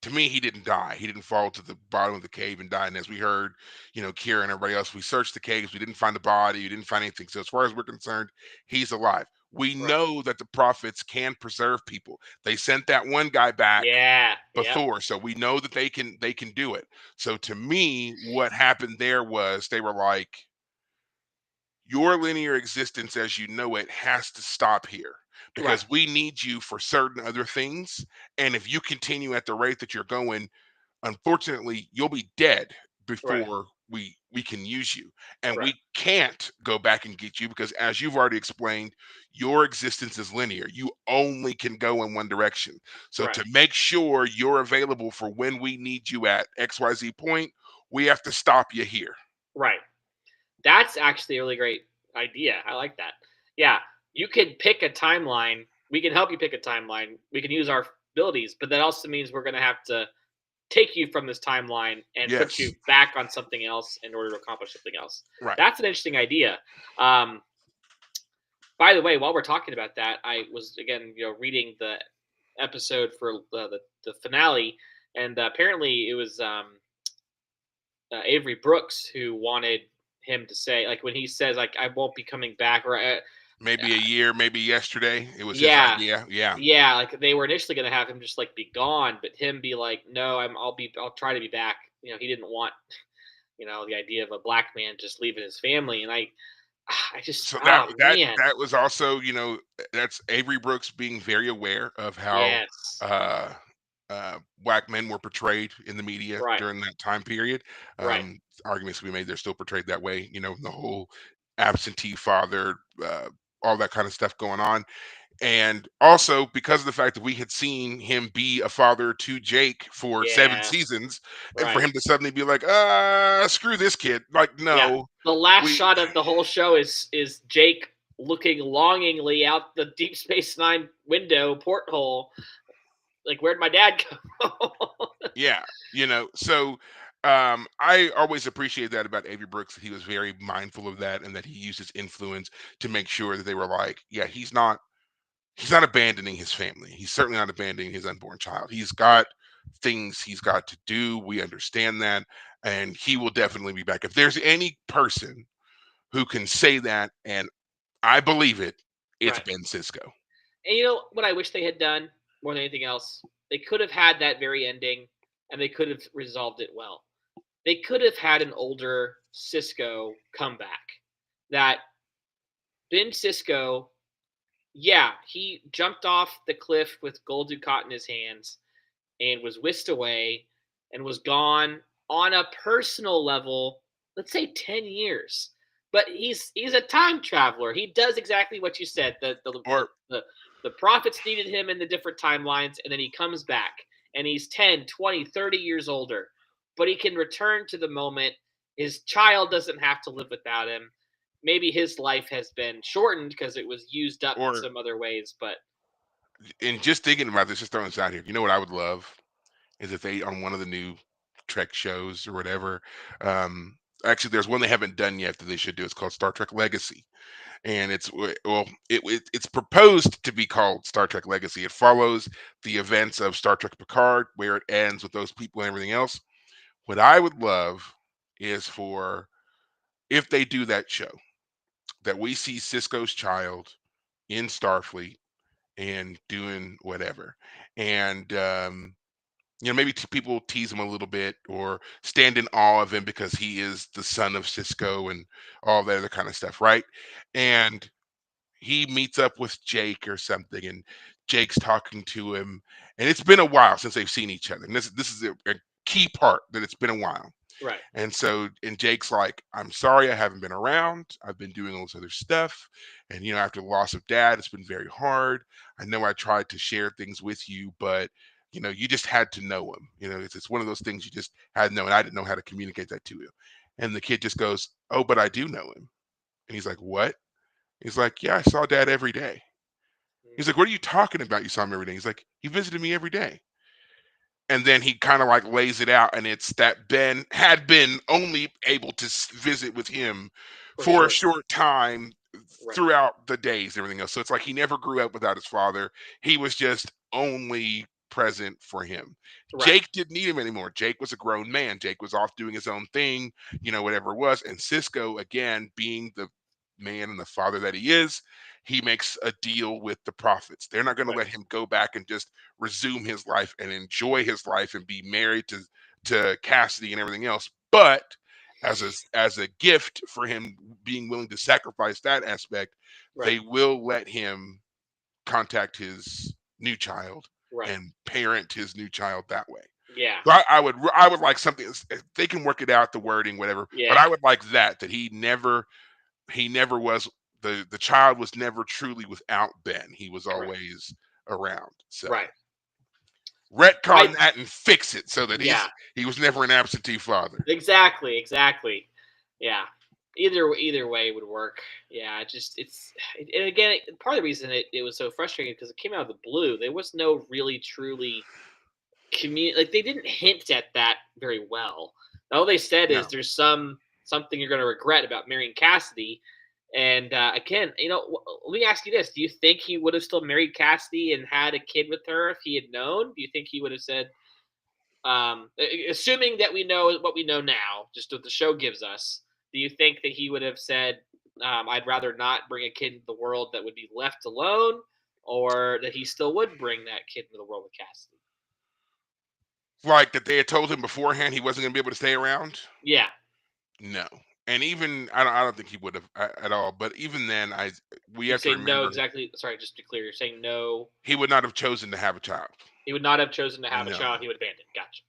To me, he didn't die. He didn't fall to the bottom of the cave and die. And as we heard, Kira and everybody else, we searched the caves. We didn't find the body. We didn't find anything. So as far as we're concerned, he's alive. We right. know that the prophets can preserve people. They sent that one guy back Yeah. Yep. before, so we know that they can do it. So to me, what happened there was they were like, your linear existence as you know it has to stop here Right. because we need you for certain other things. And if you continue at the rate that you're going, unfortunately, you'll be dead Right. before we can use you. And Right. we can't go back and get you because as you've already explained, your existence is linear. You only can go in one direction. So Right. to make sure you're available for when we need you at XYZ point, we have to stop you here. Right. That's actually a really great idea. I like that. Yeah, you can pick a timeline. We can help you pick a timeline. We can use our abilities, but that also means we're going to have to take you from this timeline and put you Yes. back on something else in order to accomplish something else. Right. That's an interesting idea. Um, by the way, while we're talking about that, I was again, reading the episode for the finale, and apparently it was Avery Brooks who wanted him to say, like, when he says like I won't be coming back, or Maybe a year, maybe yesterday. It was his yeah, idea. Yeah. yeah, like they were initially going to have him just like be gone, but him be like, no, I'll try to be back. He didn't want the idea of a black man just leaving his family, and I just So that oh that man, that was also, that's Avery Brooks being very aware of how yes, uh black men were portrayed in the media right, during that time period. right, Arguments to be made, they're still portrayed that way, the whole absentee father, all that kind of stuff going on. And also because of the fact that we had seen him be a father to Jake for 7 yeah, seasons, and for right. him to suddenly be like, screw this kid. Like, Yeah. no, The last we shot of the whole show is Jake looking longingly out the Deep Space Nine window porthole, like, "Where'd my dad go?" yeah, so I always appreciate that about Avery Brooks, that he was very mindful of that and that he used his influence to make sure that they were like, yeah, he's not abandoning his family. He's certainly not abandoning his unborn child. He's got Right, things he's got to do. We understand that. And he will definitely be back. If there's any person who can say that, and I believe it, it's right. Ben Cisco. And you know what I wish they had done more than anything else? They could have had that very ending, and they could have resolved it well. They could have had an older Cisco come back. That Ben Cisco, yeah, he jumped off the cliff with gold ducat in his hands and was whisked away and was gone on a personal level, let's say 10 years. But he's a time traveler. He does exactly what you said. Or The prophets needed him in the different timelines, and then he comes back and he's 10, 20, 30 years older. But he can return to the moment. His child doesn't have to live without him. Maybe his life has been shortened because it was used up in or some other ways, but and just thinking about this, just throwing this out here, you know what I would love is if they, on one of the new Trek shows or whatever. Actually, there's one they haven't done yet that they should do. It's called Star Trek Legacy, and it's proposed to be called Star Trek Legacy. It follows the events of Star Trek Picard, where it ends with those people and everything else. What I would love is for, if they do that show, that we see Cisco's child in Starfleet and doing whatever, and maybe people tease him a little bit or stand in awe of him because he is the son of Cisco and all that other kind of stuff, right? And he meets up with Jake or something, and Jake's talking to him, and it's been a while since they've seen each other. And this is a key part, that it's been a while. right, And Jake's like, I'm sorry I haven't been around. I've been doing all this other stuff. And, after the loss of dad, it's been very hard. I know I tried to share things with you, but, you just had to know him. It's one of those things you just had to know. And I didn't know how to communicate that to you. And the kid just goes, oh, but I do know him. And he's like, what? He's like, yeah, I saw dad every day. He's like, what are you talking about? You saw him every day. He's like, he visited me every day. And then he kind of like lays it out, and it's that Ben had been only able to visit with him for for a sure. short time Right, throughout the days and everything else. So it's like he never grew up without his father. He was just only present for him. right, Jake didn't need him anymore. Jake was a grown man. Jake was off doing his own thing, whatever it was. And Cisco, again, being the man and the father that he is, he makes a deal with the prophets. They're not going to right, let him go back and just resume his life and enjoy his life and be married to Cassidy and everything else. But as a gift for him being willing to sacrifice that aspect, Right. they will let him contact his new child Right. and parent his new child that way. Yeah. So I would like something they can work it out, the wording, whatever. But Yeah. I would like that he never was the child was never truly without Ben. He was Correct. always around. So Right. I retcon that and fix it so that yeah. he was never an absentee father. Exactly. Exactly. Yeah. Either way would work. Yeah. And again, part of the reason it was so frustrating because it came out of the blue. There was no really truly like they didn't hint at that very well. All they said is No. there's something you're going to regret about marrying Cassidy. And again, let me ask you this: do you think he would have still married Cassidy and had a kid with her if he had known? Do you think he would have said, assuming that we know what we know now, just what the show gives us? Do you think that he would have said, "I'd rather not bring a kid into the world that would be left alone," or that he still would bring that kid into the world with Cassidy? Like that they had told him beforehand he wasn't going to be able to stay around? Yeah. No. And even I don't think he would have at all. But even then, we You have to say no remember exactly. Sorry, just to be clear, you're saying no. he would not have chosen to have a child. He would not have chosen to have a No, child. He would abandon. Gotcha.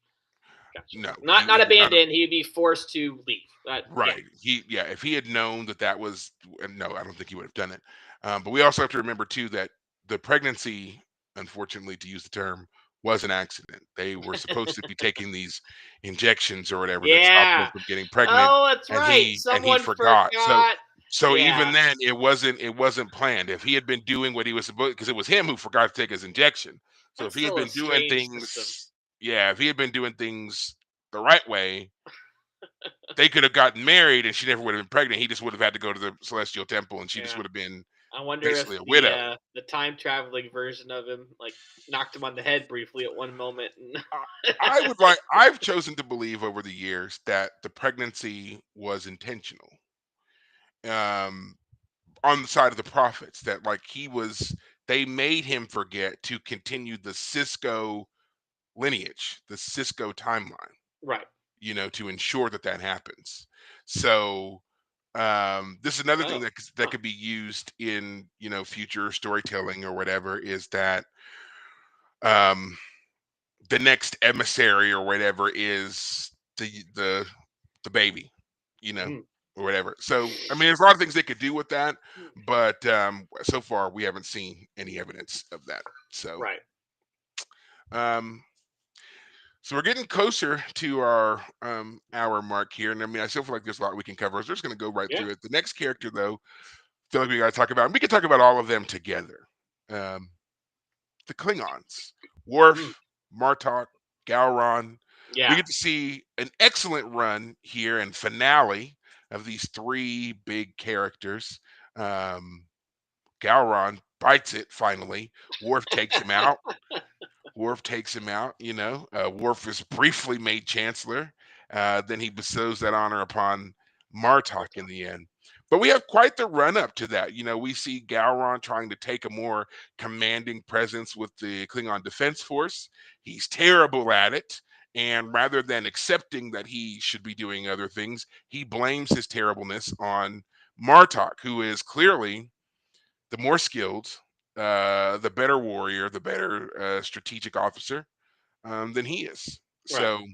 Gotcha. no, Not he would not have. abandon. He'd be forced to leave. Yeah. Right. Yeah. If he had known that was no, I don't think he would have done it. But we also have to remember too that the pregnancy, unfortunately, to use the term, was an accident. They were supposed to be taking these injections or whatever that stopped them Yeah. from getting pregnant, Oh, that's right. and he Someone forgot. forgot. So even Yeah. then, it wasn't planned. If he had been doing what he was supposed, because it was him who forgot to take his injection. So if That's he had still a been doing strange system. things, yeah, if he had been doing things the right way, they could have gotten married and she never would have been pregnant. He just would have had to go to the celestial temple and she just Yeah. would have been I wonder basically if a widow. the time traveling version of him like knocked him on the head briefly at one moment. And I've chosen to believe over the years that the pregnancy was intentional. Um, on the side of the prophets, that like they made him forget to continue the Cisco lineage, the Cisco timeline, right. to ensure that happens. So this is another thing Oh. that Huh. could be used in future storytelling or whatever, is that um the next emissary or whatever is the baby, you know, Mhm. or whatever. So I mean, there's a lot of things they could do with that, but so far we haven't seen any evidence of that. So Right. um so we're getting closer to our hour mark here, and I mean, I still feel like there's a lot we can cover. So we're just going to go right Yeah. through it. The next character, though, I feel like we got to talk about, and we can talk about all of them together. Um, the Klingons, Mm. Worf, Martok, Gowron. We Yeah. get to see an excellent run here and finale of these three big characters. Um, Gowron bites it finally. Worf takes him out. Worf is briefly made chancellor. Then he bestows that honor upon Martok in the end. But we have quite the run up to that. We see Gowron trying to take a more commanding presence with the Klingon Defense Force. He's terrible at it. And rather than accepting that he should be doing other things, he blames his terribleness on Martok, who is clearly the more skilled, the better warrior, the better strategic officer than he is. Right. So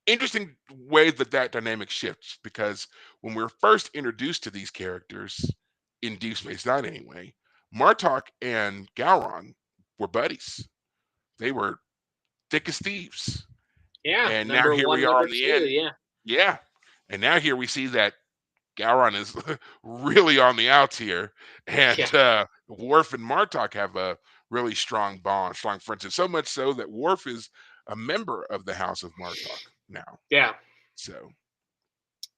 interesting way that dynamic shifts, because when we're first introduced to these characters in Deep Space Nine, anyway, Martok and Gowron were buddies. They were thick as thieves, Yeah. and now Number here one, we are number on the two. end. Yeah. Yeah, and now here we see that Gowron is really on the outs here, Yeah. and Worf and Martok have a really strong bond, strong friendship. So much so that Worf is a member of the House of Martok now. Yeah. So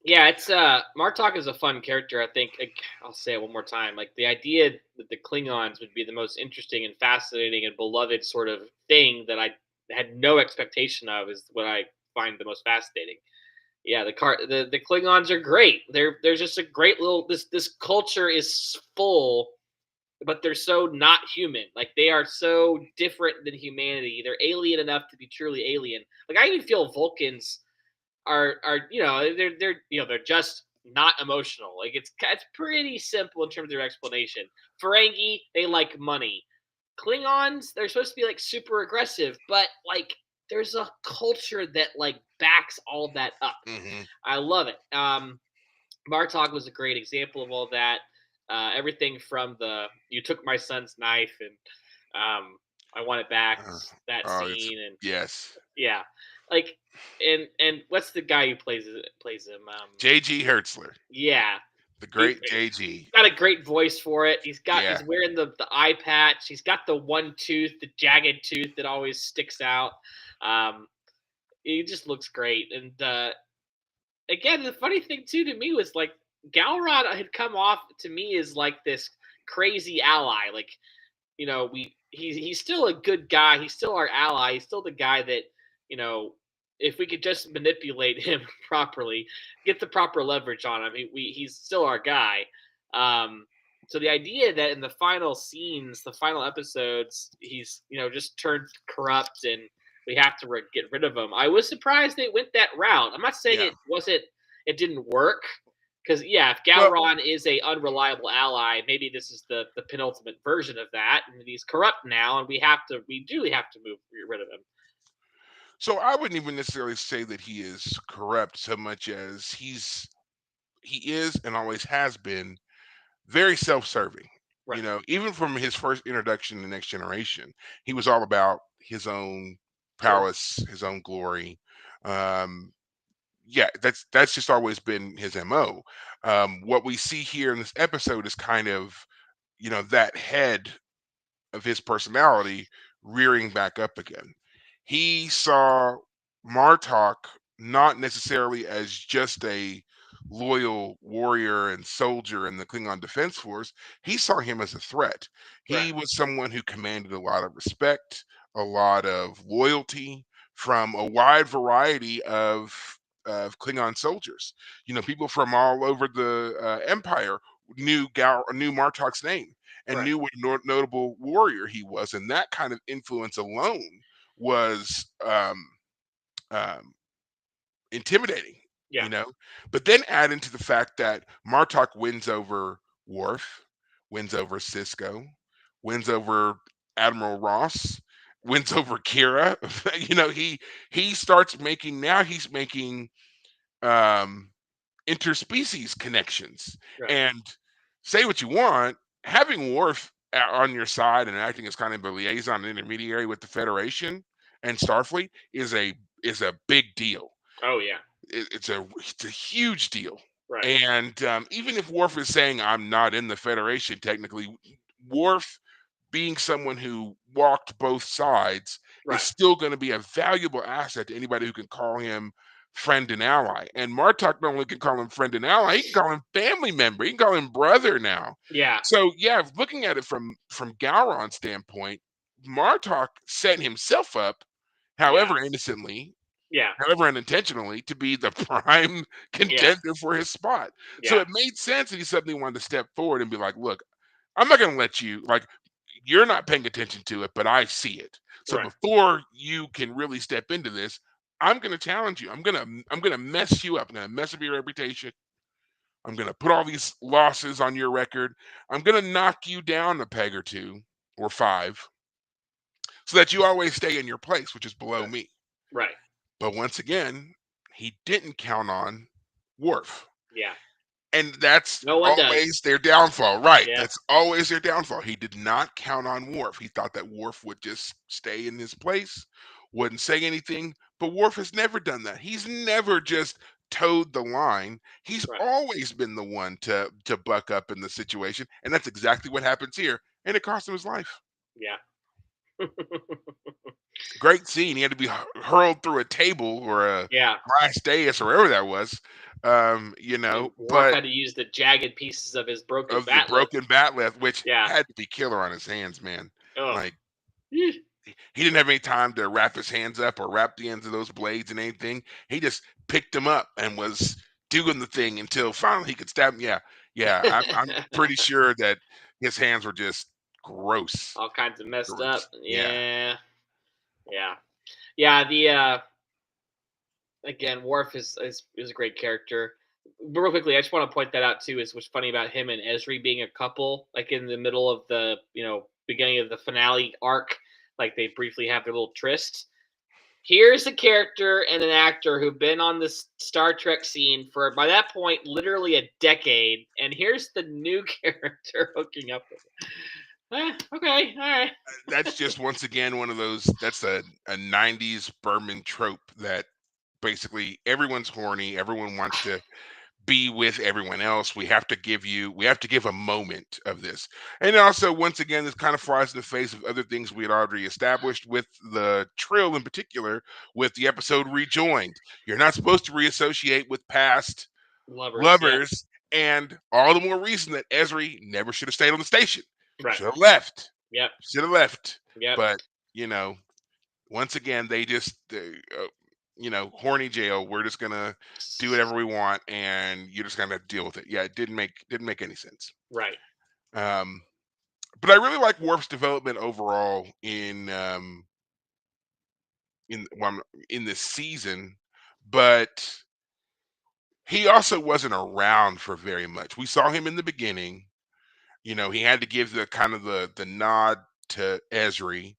Yeah, it's Martok is a fun character. I think I'll say it one more time. Like the idea that the Klingons would be the most interesting and fascinating and beloved sort of thing that I had no expectation of is what I find the most fascinating. Yeah, the Klingons are great. They're just a great little this culture is full, but they're so not human. Like they are so different than humanity. They're alien enough to be truly alien. Like I even feel Vulcans are they're just not emotional. Like it's pretty simple in terms of their explanation. Ferengi, they like money. Klingons, they're supposed to be like super aggressive, but like there's a culture that like backs all that up. Hmm. I love it. Martok was a great example of all that. Everything from the "you took my son's knife" and "I want it back" Uh, that oh, it's scene, and yes, yeah, like and what's the guy who plays him? J.G. Hertzler, Yeah, the he great J.G. got a great voice for it. Yeah. He's wearing the eye patch. He's got the one tooth, the jagged tooth that always sticks out. Um, he just looks great. And again, the funny thing too to me was like Galrod had come off to me as like this crazy ally. Like he's still a good guy. He's still our ally. He's still the guy that you know if we could just manipulate him properly, get the proper leverage on him, he's still our guy. Um, so the idea that in the final scenes, the final episodes, he's just turned corrupt and we have to get rid of him. I was surprised they went that route. I'm not saying Yeah. it didn't work, because yeah, if Well, Galron is a unreliable ally, maybe this is the penultimate version of that, and he's corrupt now, and we do have to get rid of him. so I wouldn't even necessarily say that he is corrupt so much as he is and always has been very self-serving. Right, Even from his first introduction to Next Generation, he was all about his own sure, prowess, his own glory. Um, yeah, that's just always been his MO. What we see here in this episode is kind of, that head of his personality rearing back up again. He saw Martok not necessarily as just a loyal warrior and soldier in the Klingon Defense Force. He saw him as a threat. right, He was someone who commanded a lot of respect, a lot of loyalty from a wide variety of Klingon soldiers. People from all over the Empire knew Martok's name and right, knew what notable warrior he was, and that kind of influence alone was um, intimidating. yeah, You know, but then add into the fact that Martok wins over Worf, wins over Cisco, wins over Admiral Ross, wins over Kira. He starts making now. He's making um, interspecies connections. right, And say what you want, having Worf on your side and acting as kind of a liaison intermediary with the Federation and Starfleet is a big deal. oh yeah, It's a huge deal. right, And even if Worf is saying I'm not in the Federation technically, Worf being someone who walked both sides is right, still going to be a valuable asset to anybody who can call him friend and ally. And Martok not only can call him friend and ally, he can call him family member. He can call him brother now. yeah, So yeah, looking at it from Gowron's standpoint, Martok set himself up, yeah, however innocently, yeah, however unintentionally, to be the prime yeah, contender for his spot. So yeah, it made sense that he suddenly wanted to step forward and be like, look, I'm not going to let you, like, you're not paying attention to it, but I see it. So right, before you can really step into this, I'm going to challenge you. I'm going to mess you up. I'm going to mess up your reputation. I'm going to put all these losses on your record. I'm going to knock you down a peg or two or five so that you always stay in your place, which is below right, me. right, But once again, he didn't count on Worf. yeah. And that's No one does. always their downfall, right? Yeah, That's always their downfall. He did not count on Worf. He thought that Worf would just stay in his place, wouldn't say anything. But Worf has never done that. He's never just towed the line. He's right, always been the one to buck up in the situation, and that's exactly what happens here. And it cost him his life. yeah, Great scene. He had to be hurled through a table or a yeah. glass dais or wherever that was. And Worf But had to use the jagged pieces of his broken of the bat'leth. broken batleth, which Yeah. had to be killer on his hands, man. Oh. Like he didn't have any time to wrap his hands up or wrap the ends of those blades and anything. He just picked them up and was doing the thing until finally he could stab him. Yeah, yeah. I'm pretty sure that his hands were just gross, All kinds of messed up. gross. Yeah. Yeah. Yeah. Yeah. The again, Worf is a great character. But real quickly, I just want to point that out too. Is what's funny about him and Esri being a couple, like in the middle of the beginning of the finale arc, like they briefly have their little tryst. Here's a character and an actor who've been on this Star Trek scene for by that point literally a decade, and here's the new character hooking up with him. Okay, all right. That's just once again one of those. That's a '90s Berman trope that basically everyone's horny. Everyone wants to be with everyone else. We have to give a moment of this. And also, once again, this kind of flies in the face of other things we had already established with the Trill in particular, with the episode Rejoined. You're not supposed to reassociate with past Lovers, yeah, lovers, and all the more reason that Esri never should have stayed on the station. right, Should have left. yep, Should have left. yep. But, you know, once again, horny jail. We're just gonna do whatever we want, and you're just gonna have to deal with it. Yeah, it didn't make any sense. Right. Um, but I really like Worf's development overall in this season, but he also wasn't around for very much. We saw him in the beginning. He had to give the kind of the nod to Esri,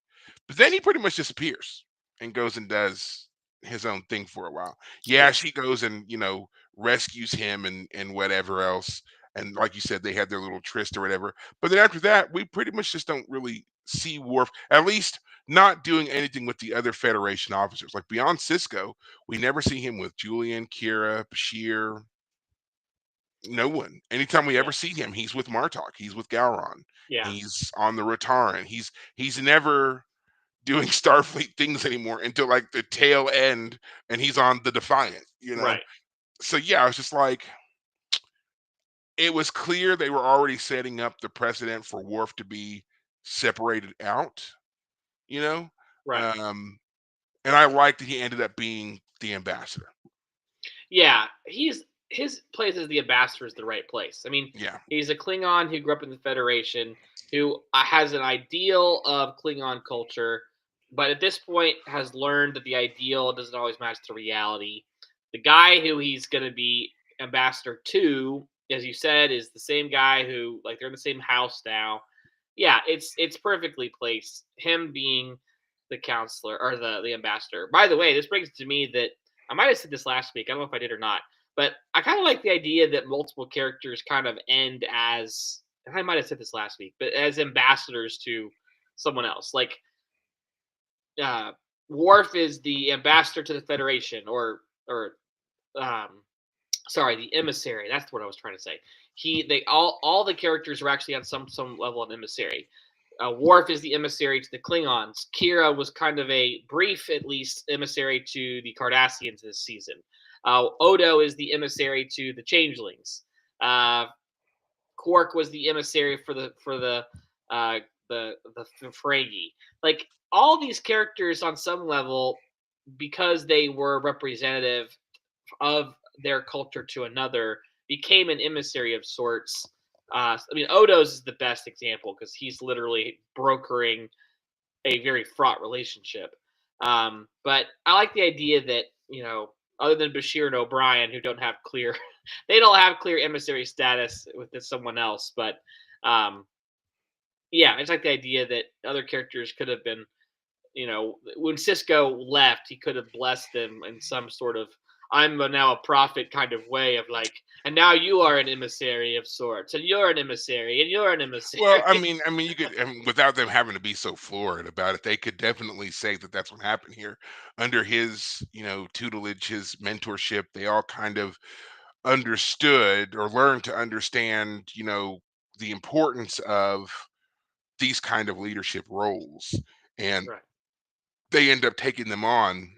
but then he pretty much disappears and goes and does his own thing for a while. Yeah, Yeah. she goes and rescues him and whatever else. And like you said, they had their little tryst or whatever. But then after that, we pretty much just don't really see Worf, at least not doing anything with the other Federation officers. Like beyond Cisco, we never see him with Julian, Kira, Bashir, no one. Anytime we Yeah. ever see him, he's with Martok. He's with Gowron. Yeah. He's on the Rataran. He's never doing Starfleet things anymore until like the tail end, and he's on the Defiant. Right. So yeah, I was just like, it was clear they were already setting up the precedent for Worf to be separated out. You know, Right. um, and I liked that he ended up being the ambassador. Yeah. His place as the ambassador is the right place. I mean, Yeah, he's a Klingon who grew up in the Federation, who has an ideal of Klingon culture, but at this point has learned that the ideal doesn't always match the reality. The guy who he's going to be ambassador to, as you said, is the same guy who, like, they're in the same house now. Yeah, it's perfectly placed. Him being the counselor or the ambassador. By the way, this brings to me that I might have said this last week. I don't know if I did or not, but I kind of like the idea that multiple characters kind of end as, and I might have said this last week, but as ambassadors to someone else. Like uh, Worf is the ambassador to the Federation, or um, sorry, the emissary. That's what I was trying to say. They all the characters are actually on some level of emissary. Worf is the emissary to the Klingons. Kira was kind of a brief, at least, emissary to the Cardassians this season. Odo is the emissary to the Changelings. Uh, Quark was the emissary for uh, the Ferengi. Like all these characters, on some level, because they were representative of their culture to another, became an emissary of sorts. I mean, Odo's is the best example because he's literally brokering a very fraught relationship. But I like the idea that other than Bashir and O'Brien, who don't have clear, they don't have clear emissary status with someone else. But yeah, it's like the idea that other characters could have been, when Cisco left, he could have blessed them in some sort of now a prophet kind of way of like, and now you are an emissary of sorts, and you're an emissary, and you're an emissary. well, you could, without them having to be so florid about it, they could definitely say that that's what happened here. Under his, tutelage, his mentorship, they all kind of understood or learned to understand, the importance of these kind of leadership roles, and Right, they end up taking them on,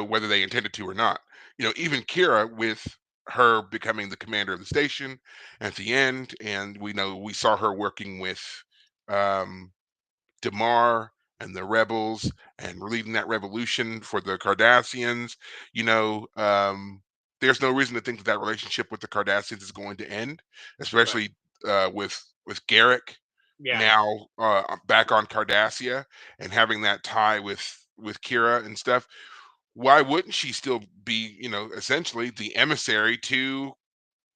whether they intended to or not. Even Kira with her becoming the commander of the station at the end, and we saw her working with um, Damar and the rebels and leading that revolution for the Cardassians. You know, um, there's no reason to think that that relationship with the Cardassians is going to end, right, especially with Garrick yeah, now back on Cardassia and having that tie with Kira and stuff. why wouldn't she still be, essentially the emissary to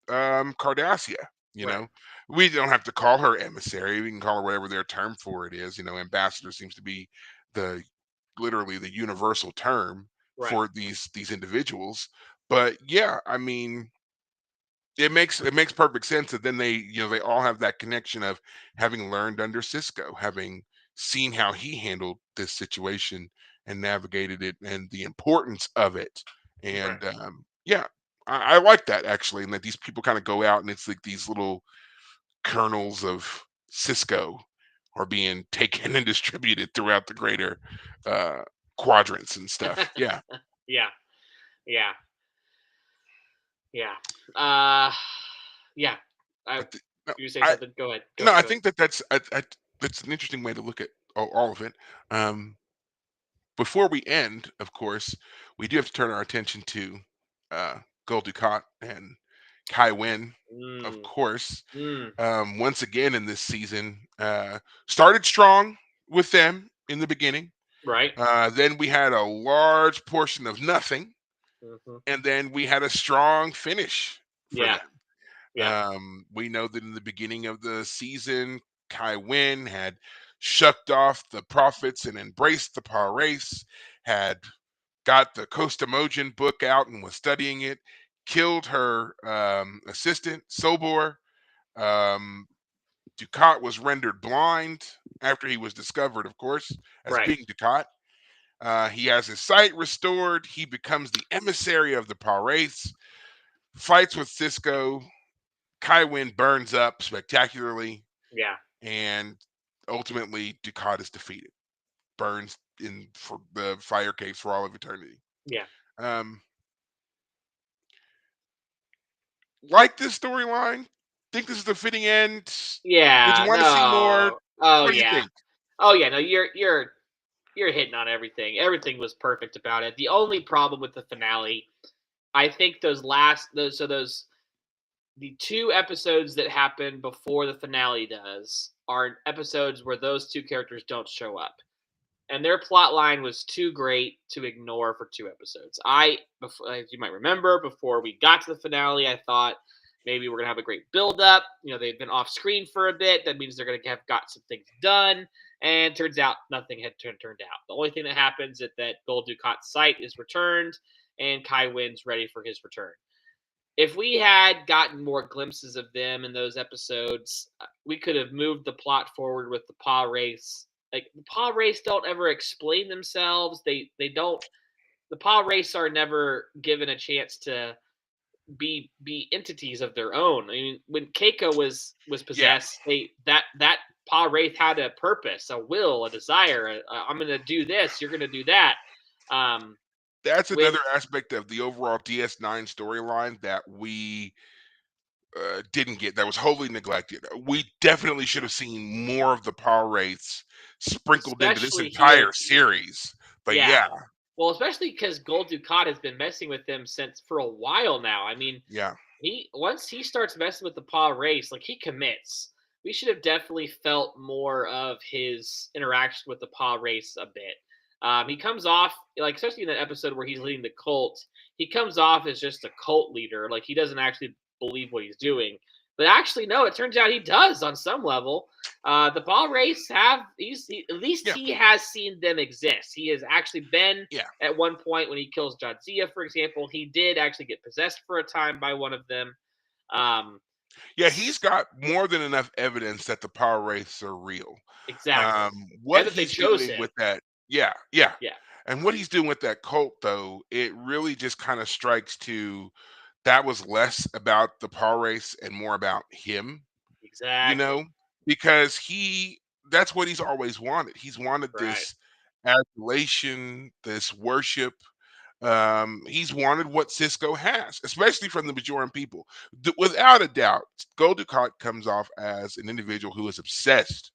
Cardassia? You Right. know, we don't have to call her emissary. We can call her whatever their term for it is. Ambassador seems to be the literally the universal term Right. for these individuals. But yeah, I mean, it makes perfect sense that then they all have that connection of having learned under Cisco, having seen how he handled this situation and navigated it and the importance of it. Right. And yeah, I like that actually, and that these people kind of go out and it's like these little kernels of Cisco are being taken and distributed throughout the greater uh, quadrants and stuff. Yeah. Yeah. Yeah. Yeah. Uh, yeah. I I th- no, You say I something? Go ahead. Go no, ahead. I Go ahead. think that's an interesting way to look at all of it. Um, Before we end, of course, we do have to turn our attention to Gul Dukat and Kai Wynn, of Mm, course. mm, Once again in this season, started strong with them in the beginning. right. Then we had a large portion of nothing, Hmm. and then we had a strong finish for Yeah. them. Yeah. We know that in the beginning of the season, Kai Wynn had shucked off the prophets and embraced the Par race, had got the Kostamojan book out and was studying it, killed her assistant, Sobor. Um, Ducat was rendered blind after he was discovered, of course, as Right. being Ducat. He has his sight restored. He becomes the emissary of the Par race, fights with Cisco. Kai Wynn burns up spectacularly, Yeah. and ultimately Ducat is defeated, burns in for the fire case for all of eternity. Yeah. Um, like this storyline? Think this is the fitting end? Did you Yeah. want to see more? No. Oh What do you yeah. think? Oh yeah. No. You're hitting on everything. Everything was perfect about it. The only problem with the finale, I think those the two episodes that happen before the finale does are episodes where those two characters don't show up. And their plot line was too great to ignore for two episodes. As you might remember, before we got to the finale, I thought maybe we're gonna have a great build up. They've been off screen for a bit. That means they're gonna have got some things done. And turns out nothing had turned out. The only thing that happens is that Gul Dukat's sight is returned, and Kai Wynn's ready for his return. If we had gotten more glimpses of them in those episodes, we could have moved the plot forward with the paw race. Like the paw race don't ever explain themselves. They don't. The paw race are never given a chance to be entities of their own. I mean, when Keiko was Yeah, possessed, that paw wraith had a purpose, a will, a desire. I'm going to do this. You're going to do that. Um, that's when another aspect of the overall DS9 storyline that we didn't get. That was wholly neglected. We definitely should yeah, have seen more of the Power Wraiths sprinkled into this especially here, entire series. But yeah. yeah, Well, especially because Gold Ducat has been messing with them since for a while now. I mean, yeah. he once he starts messing with the paw race, like he commits. We should have definitely felt more of his interaction with the paw race a bit. He comes off like, especially in that episode where he's leading the cult, he comes off as just a cult leader. Like he doesn't actually believe what he's doing. But actually, no, it turns out he does on some level. The ball race at least Yeah, he has seen them exist. He has actually been yeah, at one point when he kills Jadzia, for example. He did actually get possessed for a time by one of them. Um, yeah. He's got more than enough evidence that the power wraiths are real. exactly, What and that they he's chose doing him. with that, yeah, yeah, Yeah, and what he's doing with that cult, though, it really just kind of strikes to that was less about the power race and more about him. You exactly. know, because that's what he's always wanted. He's wanted Right, this adulation, this worship. He's wanted what Cisco has, especially from the Bajoran people. Without a doubt, Gul Dukat comes off as an individual who is obsessed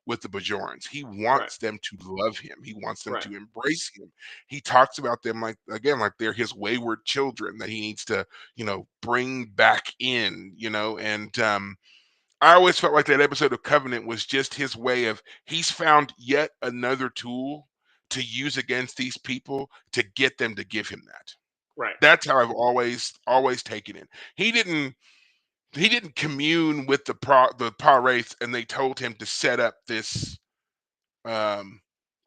with the Bajorans. He right, wants them to love him. He wants them right, to embrace him. He talks about them like again, like they're his wayward children that he needs to, bring back in, and I always felt like that episode of Covenant was just his way of he's found yet another tool to use against these people to get them to give him that. Right. That's how I've always taken it. He didn't he didn't commune with the Pirates and they told him to set up this um,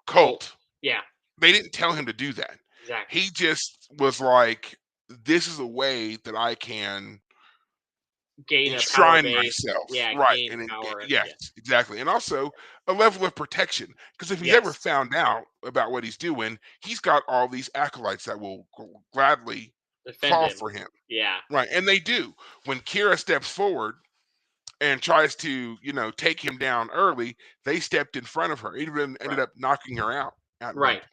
Cool. cult. Yeah. They didn't tell him to do that. Exactly. He just was like, this is a way that I can Gain a power enshrine base. myself, Yeah. right? Gain And power. And yes, yeah. exactly, and also a level of protection. Because if he's ever Yes. found out about what he's doing, he's got all these acolytes that will gladly Defend fall him. for him, Yeah. right? And they do. When Kira steps forward and tries to, take him down early, they stepped in front of her, even ended Right. up knocking her out at one Right. point.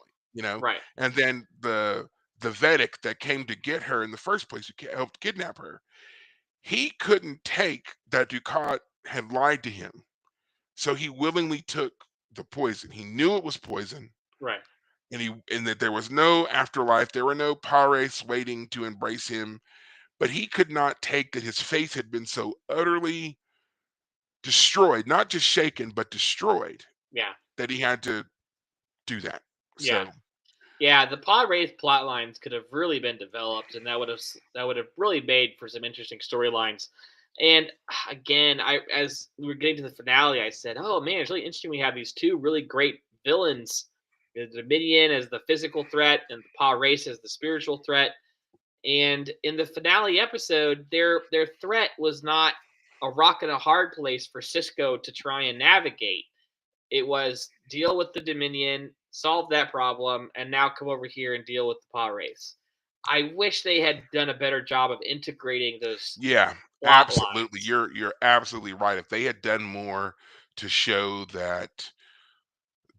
Right. And then the Vedic that came to get her in the first place, who helped kidnap her, he couldn't take that Dukat had lied to him. So he willingly took the poison. He knew it was poison, Right. and that there was no afterlife. There were no pares waiting to embrace him. But he could not take that his faith had been so utterly destroyed, not just shaken, but destroyed, Yeah. that he had to do that. Yeah. So Yeah, the Pod Wraith plot lines could have really been developed, and that would have really made for some interesting storylines. And again, I as we were getting to the finale, I said, "Oh man, it's really interesting. We have these two really great villains, the Dominion as the physical threat, and the Pod Race as the spiritual threat." And in the finale episode, their threat was not a rock and a hard place for Cisco to try and navigate. It was deal with the Dominion, solve that problem, and now come over here and deal with the Paw Race. I wish they had done a better job of integrating those yeah, plot absolutely. lines. You're absolutely right. If they had done more to show that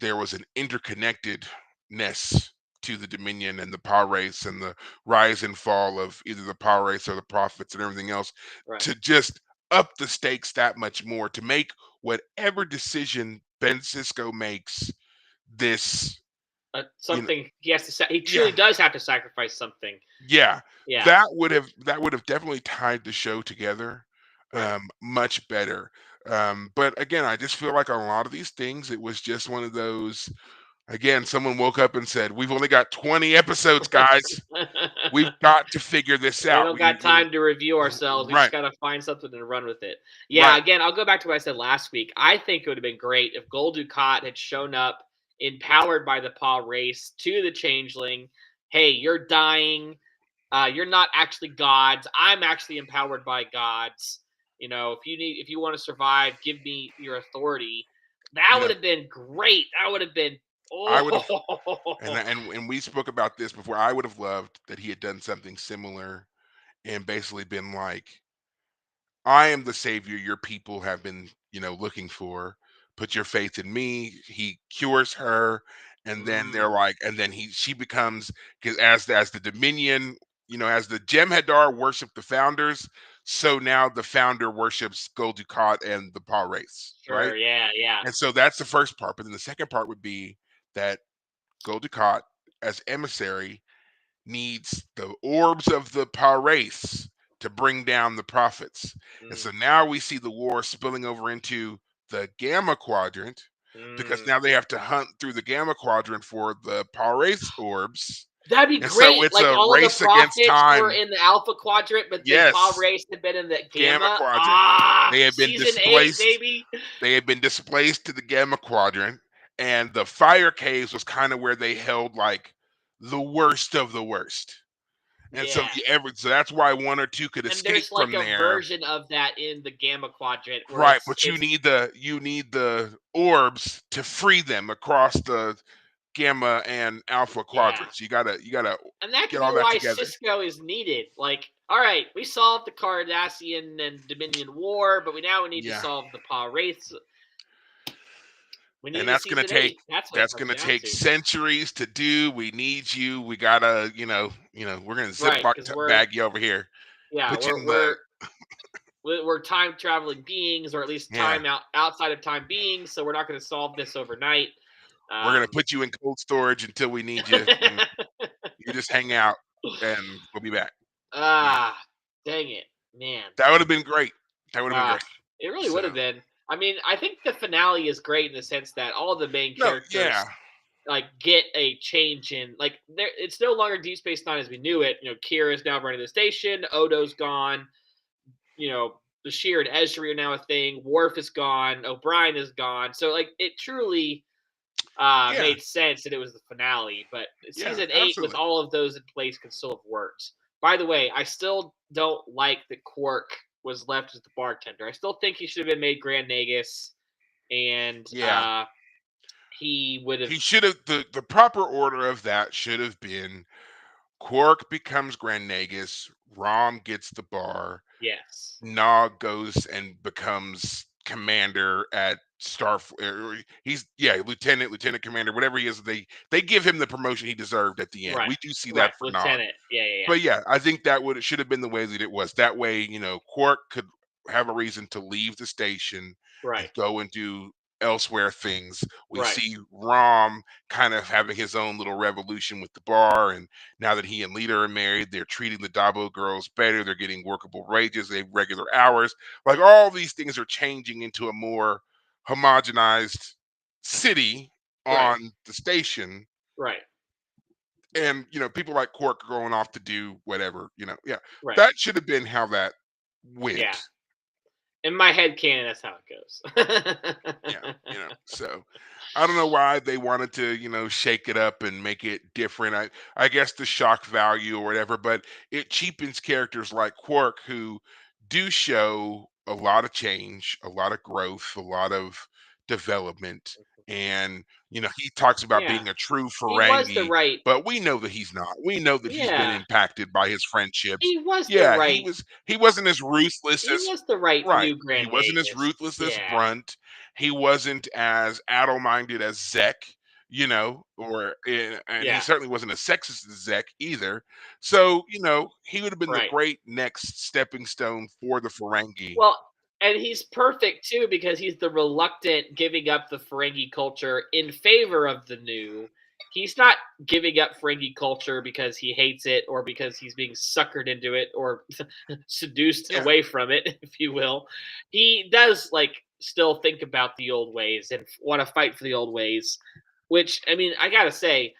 there was an interconnectedness to the Dominion and the Power Race and the rise and fall of either the Power Race or the Prophets and everything else, Right. to just up the stakes that much more, to make whatever decision Ben Cisco makes this, you know, Something he has to. He truly yeah, does have to sacrifice something. yeah, Yeah. that would have definitely tied the show together Right. much better. But again, I just feel like on a lot of these things, it was just one of those. Again, someone woke up and said, "We've only got 20 episodes, guys. We've got to figure this We out." don't got time to review R- ourselves. We just right, got to find something and run with it. Yeah, right, again, I'll go back to what I said last week. I think it would have been great if Gul Dukat had shown up empowered by the Paw race to the Changeling. Hey, you're dying. You're not actually gods. I'm actually empowered by gods. If you want to survive, give me your authority. That you would know, have been great. That would have been I would have, and oh and we spoke about this before. I would have loved that he had done something similar and basically been like, I am the savior your people have been, looking for. Put your faith in me. He cures her, and then they're mm, like, and then she becomes, because as the Dominion, as the Jem'Hadar worship the founders, so now the founder worships Gul Dukat and the Paw race, right? sure, yeah, yeah. And so that's the first part. But then the second part would be that Gul Dukat, as emissary, needs the orbs of the Parace to bring down the prophets. And Mm, so now we see the war spilling over into the Gamma Quadrant, because mm. now they have to hunt through the Gamma Quadrant for the Parace orbs. That'd be And so great. it's Like a all of the race against prophets were time. in the Alpha Quadrant, but the Paw Yes, race had been in the Gamma Gamma. Quadrant. Ah, They have been season 8, displaced. baby. They had been displaced to the Gamma Quadrant, and the Fire Caves was kind of where they held like the worst of the worst. And so Yeah. so that's why one or two could And escape there's like from a there. version of that in the Gamma Quadrant where Right, it's but you it's need the orbs to free them across the gamma and alpha yeah. quadrants. You gotta And that get could be all that why together. Cisco is needed. Like, all right, we solved the Cardassian and Dominion War, but we need to Yeah. solve the Paw race. We And need a season 8. That's what it that's comes gonna down take to. centuries to do. We need you. We gotta, we're gonna Right, ziploc because we're bag you over here. yeah, Put you we're in the we're we're time traveling beings, or at least yeah. outside of time beings. So we're not going to solve this overnight. We're gonna Um, put you in cold storage until we need you. And you just hang out and we'll be back. Yeah. ah, dang it, man. That would have been great. That would have been Ah, great. it really would So have been. I mean, I think the finale is great in the sense that all the main no, characters yeah. like get a change in like there. It's no longer Deep Space Nine as we knew it. Kira is now running the station. Odo's gone. Bashir and Ezri are now a thing. Worf is gone. O'Brien is gone. So like it truly Yeah, made sense that it was the finale. But yeah, season 8 with absolutely. all of those in place could still have worked. By the way, I still don't like that Quark was left as the bartender. I still think he should have been made Grand Nagus, and Yeah. he would have. He should have the proper order of that should have been Quark becomes Grand Nagus, Rom gets the bar, Yes. Nog goes and becomes commander at he's lieutenant commander, whatever he is. They give him the promotion he deserved at the end. Right. We do see Right. that for Nog. Lieutenant. Yeah. Yeah. Yeah. But yeah, I think that would should have been the way that it was. That way, Quark could have a reason to leave the station and Right. go and do elsewhere things. We Right. see Rom kind of having his own little revolution with the bar, and now that he and Lita are married, they're treating the Dabo girls better. They're getting workable wages, they have regular hours. Like all these things are changing into a more homogenized city Right. on the station, Right. and people like Quark going off to do whatever. Yeah, Right. that should have been how that Yeah. went. In my head canon, that's how it Yeah, goes. so I don't know why they wanted to, shake it up and make it different. I guess the shock value or whatever, but it cheapens characters like Quark who do show a lot of change, a lot of growth, a lot of development. And he talks about Yeah. being a true He was the Ferengi, right. but we know that he's not. We know that he's been Yeah. impacted by his friendships. He was the Yeah, right. he wasn't as ruthless He as was the right right. new He Grand wasn't as Nagus. ruthless as Yeah. Brunt. He wasn't as addle-minded as Zek, and he Yeah. certainly wasn't as sexist as Zek either. So, he would have been the Right. great next stepping stone for the Ferengi. Well, and he's perfect too because he's the reluctant giving up the Ferengi culture in favor of the new. He's not giving up Ferengi culture because he hates it or because he's being suckered into it or seduced Yeah. away from it, if you will. He does like still think about the old ways and want to fight for the old ways, which I mean, I got to say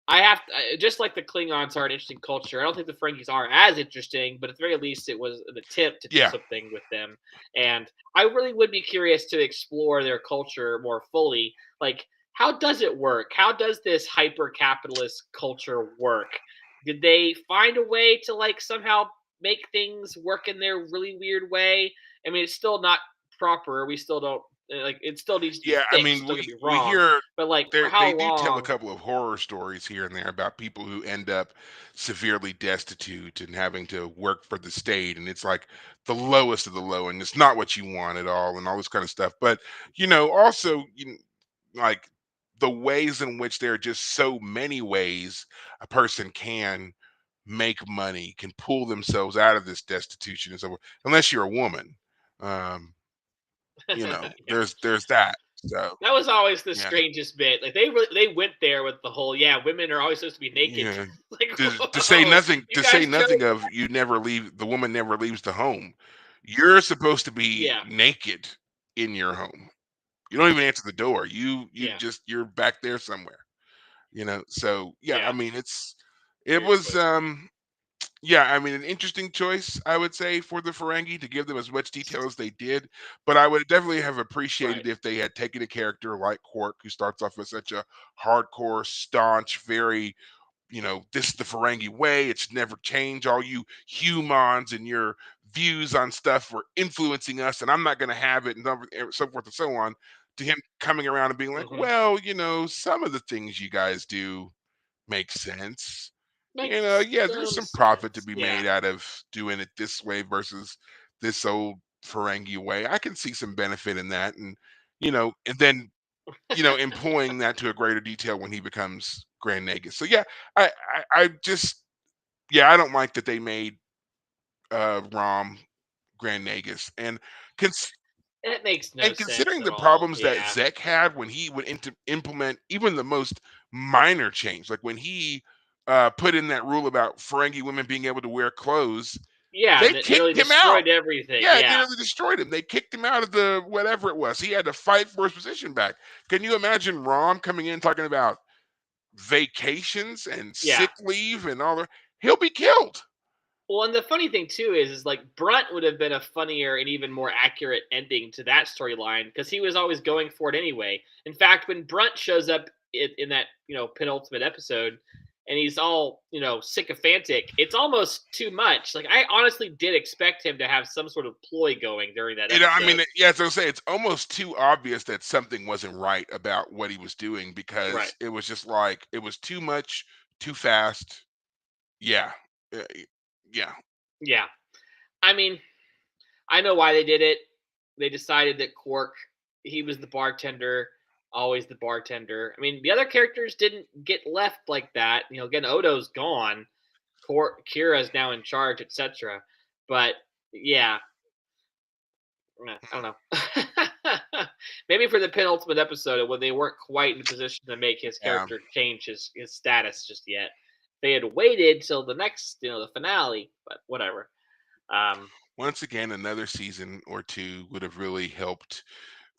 I have to, just like the Klingons are an interesting culture. I don't think the Ferengis are as interesting, but at the very least, it was an attempt to do Yeah. something with them. And I really would be curious to explore their culture more fully. Like, how does it work? How does this hyper capitalist culture work? Did they find a way to like somehow make things work in their really weird way? I mean, it's still not proper. We still don't like it. Still needs to be Yeah, I fixed. mean, Don't get me we wrong, hear but like for they how do tell a long? couple of horror stories here and there about people who end up severely destitute and having to work for the state, and it's like the lowest of the low, and it's not what you want at all, and all this kind of stuff. But also, like the ways in which there are just so many ways a person can make money, can pull themselves out of this destitution and so forth, unless you're a woman. Um, Yeah. there's that. So That was always the yeah, strangest bit. Like they went there with the whole yeah, women are always supposed to be naked. yeah. Like To say whoa, nothing you guys chose. of you never leave the woman never leaves the home. You're supposed to be Yeah, naked in your home. You don't even answer the door. You yeah, just you're back there somewhere. So yeah, I yeah. mean it Weird was choice. yeah, I mean an interesting choice, I would say, for the Ferengi to give them as much detail as they did, but I would definitely have Right. appreciated if they had taken a character like Quark, who starts off as such a hardcore, staunch, very this is the Ferengi way. It's never change. All you humans and your views on stuff were influencing us, and I'm not going to have it, and so forth and so on. To him coming around and being like, Hmm. well, some of the things you guys do make sense. Makes Yeah, there's some some profit to sense. be Yeah. made out of doing it this way versus this old Ferengi way. I can see some benefit in that, and then employing that to a greater detail when he becomes Grand Nagus. So yeah, I just yeah, I don't like that they made Rom Grand Nagus, cons- It makes no and sense considering at the all. problems that Yeah. Zek had when he would implement even the most minor change, like when he put in that rule about Ferengi women being able to wear clothes, Yeah, they and it nearly kicked him out. destroyed everything. Yeah, it Yeah. nearly destroyed him. They kicked him out of the whatever it was. He had to fight for his position back. Can you imagine Rom coming in talking about? vacations and Yeah. sick leave and all that, he'll be killed. Well, and the funny thing too is like Brunt would have been a funnier and even more accurate ending to that storyline because he was always going for it anyway. In fact, when Brunt shows up in that penultimate episode, and he's all sycophantic, it's almost too much. Like I honestly did expect him to have some sort of ploy going during that I episode. mean, yeah, so say it's almost too obvious that something wasn't right about what he was doing Right. because it was just like it was too much, too fast. Yeah, uh, yeah, Yeah. I mean, I know why they did it. They decided that Quark, he was the bartender, always the bartender. I mean, the other characters didn't get left like that. Again, Odo's gone. Kira's now in charge, etc. But yeah, I don't know. Maybe for the penultimate episode, when they weren't quite in a position to make his yeah. character change his status just yet, they had waited till the next, the finale. But whatever. Um, Once again, another season or two would have really helped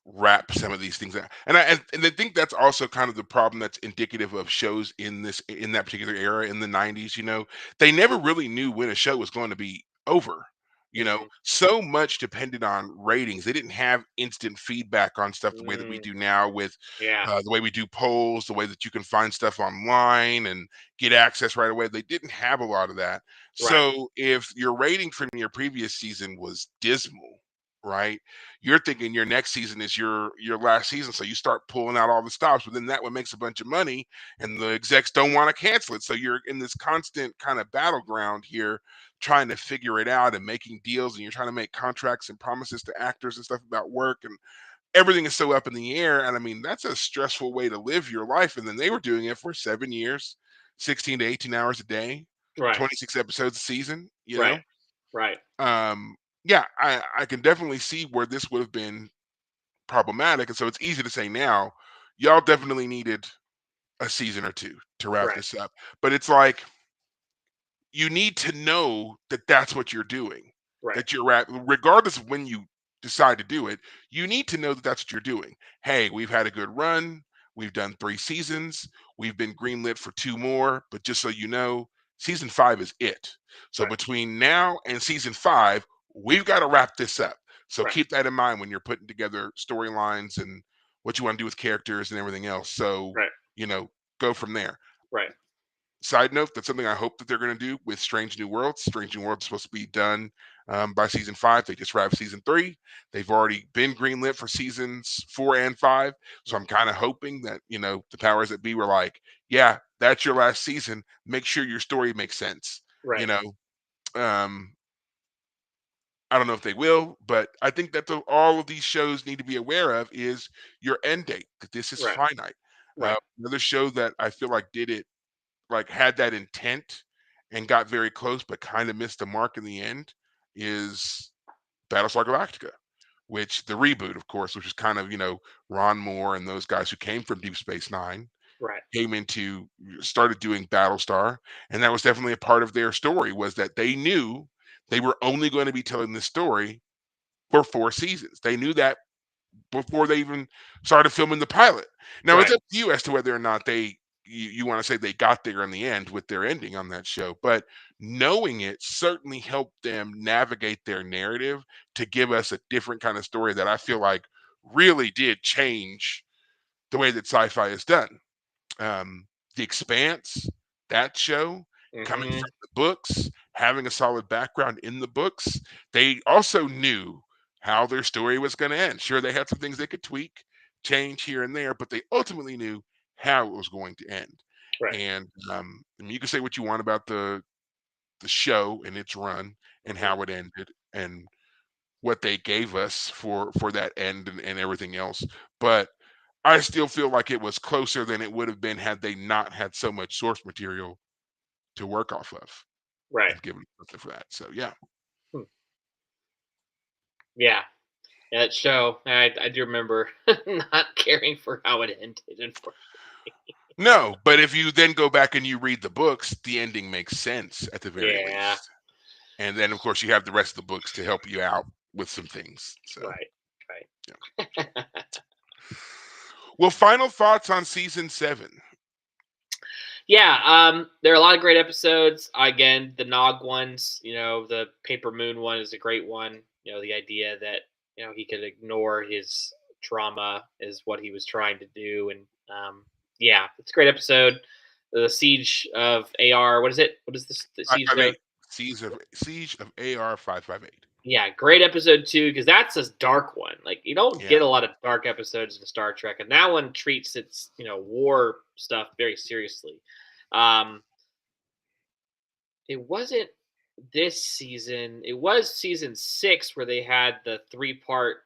wrap some of these things out. And I think that's also kind of the problem that's indicative of shows in that particular era in the 90s, they never really knew when a show was going to be over. mhm, So much depended on ratings. They didn't have instant feedback on stuff the way that we mm, do now with yeah. the way we do polls, the way that you can find stuff online and get access right away. They didn't have a lot of that. Right. So if your rating from your previous season was dismal, right? You're thinking your next season is your last season, so you start pulling out all the stops. But then that one makes a bunch of money, and the execs don't want to cancel it. So you're in this constant kind of battleground here, trying to figure it out and making deals, and you're trying to make contracts and promises to actors and stuff about work, and everything is so up in the air. And I mean, that's a stressful way to live your life. And then they were doing it for 7 years, 16 to 18 hours a day, Right. 26 episodes a season. Right. Right. Um, yeah, I can definitely see where this would have been problematic. And so it's easy to say now, y'all definitely needed a season or two to wrap Right. this up. But it's like you need to know that that's what you're doing, Right. that you're at, regardless of when you decide to do it, you need to know that that's what you're doing. Hey, we've had a good run. We've done 3 seasons. We've been greenlit for 2 more. But just so you know, season 5 is it. So Right. between now and season 5, we've got to wrap this up. So Right. keep that in mind when you're putting together storylines and what you want to do with characters and everything else. So, Right. you know, go from there. Right. Side note, that's something I hope that they're going to do with Strange New Worlds. Strange New Worlds is supposed to be done by season 5. They just wrapped season 3. They've already been greenlit for seasons 4 and 5. So I'm kind of hoping that, the powers that be were like, yeah, that's your last season. Make sure your story makes sense. You Right. know, um, I don't know if they will, but I think that all of these shows need to be aware of is your end date, that this is Right. finite. Right. Another show that I feel like did it like had that intent and got very close but kind of missed the mark in the end is Battlestar Galactica, which the reboot, of course, which is kind of, Ron Moore and those guys who came from Deep Space Nine Right. came into started doing Battlestar, and that was definitely a part of their story was that they knew they were only going to be telling this story for 4 seasons. They knew that before they even started filming the pilot. Now it's Right. up to you as to whether or not you want to say they got there in the end with their ending on that show, but knowing it certainly helped them navigate their narrative to give us a different kind of story that I feel like really did change the way that sci-fi is done. The Expanse, that show, coming Mm-hmm. from the books, having a solid background in the books, they also knew how their story was going to end. Sure, they had some things they could tweak, change here and there, but they ultimately knew how it was going to end. Right. And I mean, you can say what you want about the show and its run and Mm-hmm. how it ended and what they gave us for that end and everything else, but I still feel like it was closer than it would have been had they not had so much source material to work off of Right. and given something for that. So yeah. Hmm. Yeah. That show, I do remember not caring for how it ended. No, but if you then go back and you read the books, the ending makes sense at the very Yeah. least. And then of course you have the rest of the books to help you out with some things. So Right. yeah. Right. Well, final thoughts on season 7. Yeah, there are a lot of great episodes. Again, the Nog ones, the Paper Moon one is a great one. The idea that he could ignore his trauma is what he was trying to do, and yeah, it's a great episode. The Siege of AR. What is it? What is this? The Siege of 558. Siege of AR 558. Yeah, great episode too because that's a dark one. Like you don't Yeah. get a lot of dark episodes in Star Trek, and that one treats its war stuff very seriously. Um, it wasn't this season. It was season 6 where they had the 3-part.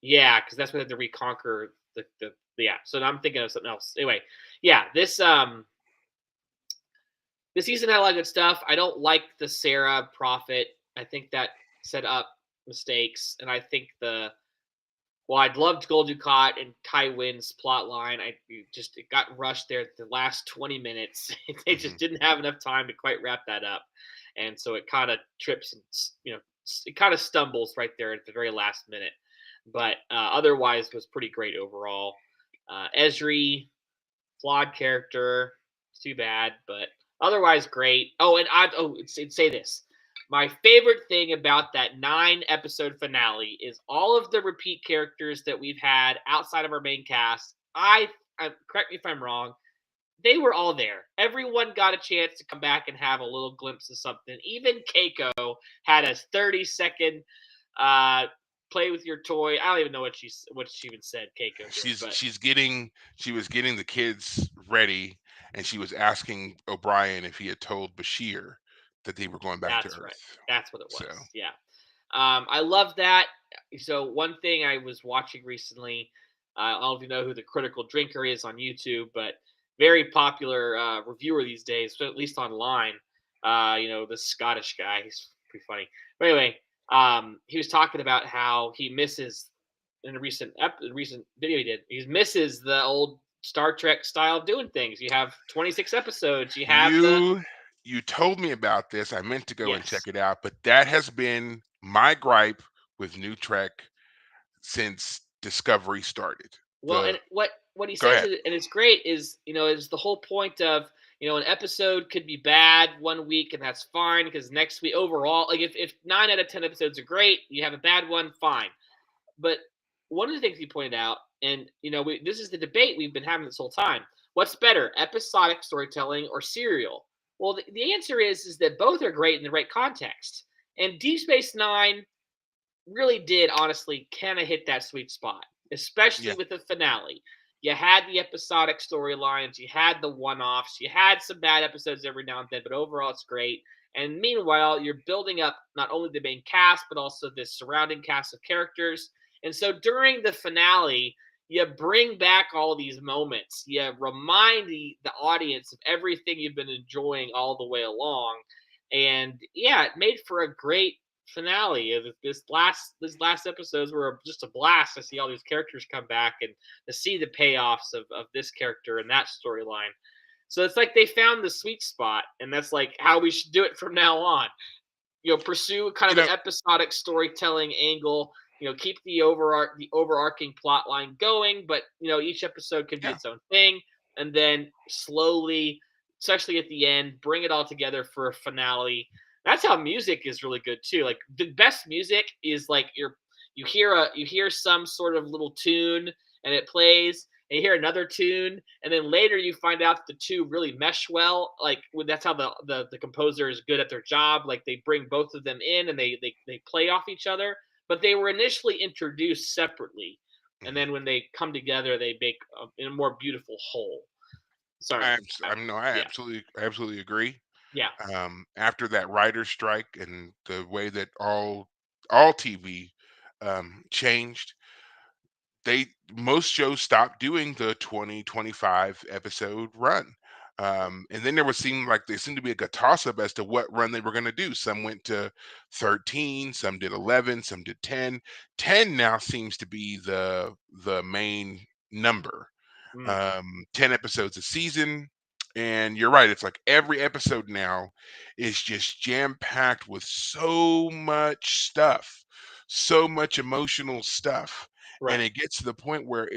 Yeah, because that's when they had to reconquer the yeah. So I'm thinking of something else. Anyway, yeah, this season had a lot of good stuff. I don't like the Sarah Prophet. I think that set up mistakes, and I think I'd loved Gul Dukat and Kai Wynn's plot line. It got rushed there at the last 20 minutes. They Hmm. just didn't have enough time to quite wrap that up, and so it kind of trips and it kind of stumbles right there at the very last minute. But otherwise, was pretty great overall. Esri, flawed character. It's too bad, but otherwise great. Oh, and it'd say this. My favorite thing about that 9-episode finale is all of the repeat characters that we've had outside of our main cast. I correct me if I'm wrong. They were all there. Everyone got a chance to come back and have a little glimpse of something. Even Keiko had a 30-second uh, play with your toy. I don't even know what she even said. Keiko did, She's but she's getting she was getting the kids ready, and she was asking O'Brien if he had told Bashir that they were going back to that's right. Earth. That's what it So was. Yeah. I love that. So one thing I was watching recently, I don't know if you know who the Critical Drinker is on YouTube, but very popular reviewer these days, at least online. The Scottish guy. He's pretty funny. But anyway, he was talking about how he misses in a recent video he did. He misses the old Star Trek style of doing things. You have 26 episodes. You have the you you told me about this. I meant to go and check yes. it out, but that has been my gripe with New Trek since Discovery started. Well, The and what he Go says, ahead. and it's great, is the whole point of an episode could be bad one week, and that's fine because next week overall, like if 9 out of 10 episodes are great, you have a bad one, fine. But one of the things he pointed out, and this is the debate we've been having this whole time: what's better, episodic storytelling or serial? Well, the answer is that both are great in the right context, and Deep Space Nine really did honestly kind of hit that sweet spot, especially Yeah. with the finale. You had the episodic storylines, you had the one offs, you had some bad episodes every now and then, but overall it's great. And meanwhile, you're building up not only the main cast, but also this surrounding cast of characters. And so during the finale, you bring back all these moments. You remind the audience of everything you've been enjoying all the way along. And yeah, it made for a great finale. This last episodes were just a blast to see all these characters come back and to see the payoffs of this character and that storyline. So it's like they found the sweet spot, and that's like how we should do it from now on. Pursue kind You of an know, episodic storytelling angle. Keep the overarching plot line going, but each episode could be yeah. its own thing, and then slowly, especially at the end, bring it all together for a finale. That's how music is really good too. Like the best music is like you hear some sort of little tune and it plays, and you hear another tune, and then later you find out the two really mesh well. Like that's how the composer is good at their job. Like they bring both of them in and they play off each other, but they were initially introduced separately, and Mhm. then when they come together, they make a more beautiful whole. Sorry, I yeah, absolutely agree. yeah, After that writer's strike and the way that all TV changed, they most shows stopped doing the 20-25 episode run. And then there seemed to be a toss-up as to what run they were going to do. Some went to 13, some did 11, some did 10. 10 now seems to be the main number. mm, 10 episodes a season. And you're right, it's like every episode now is just jam packed with so much stuff, so much emotional stuff. And right, it gets to the point where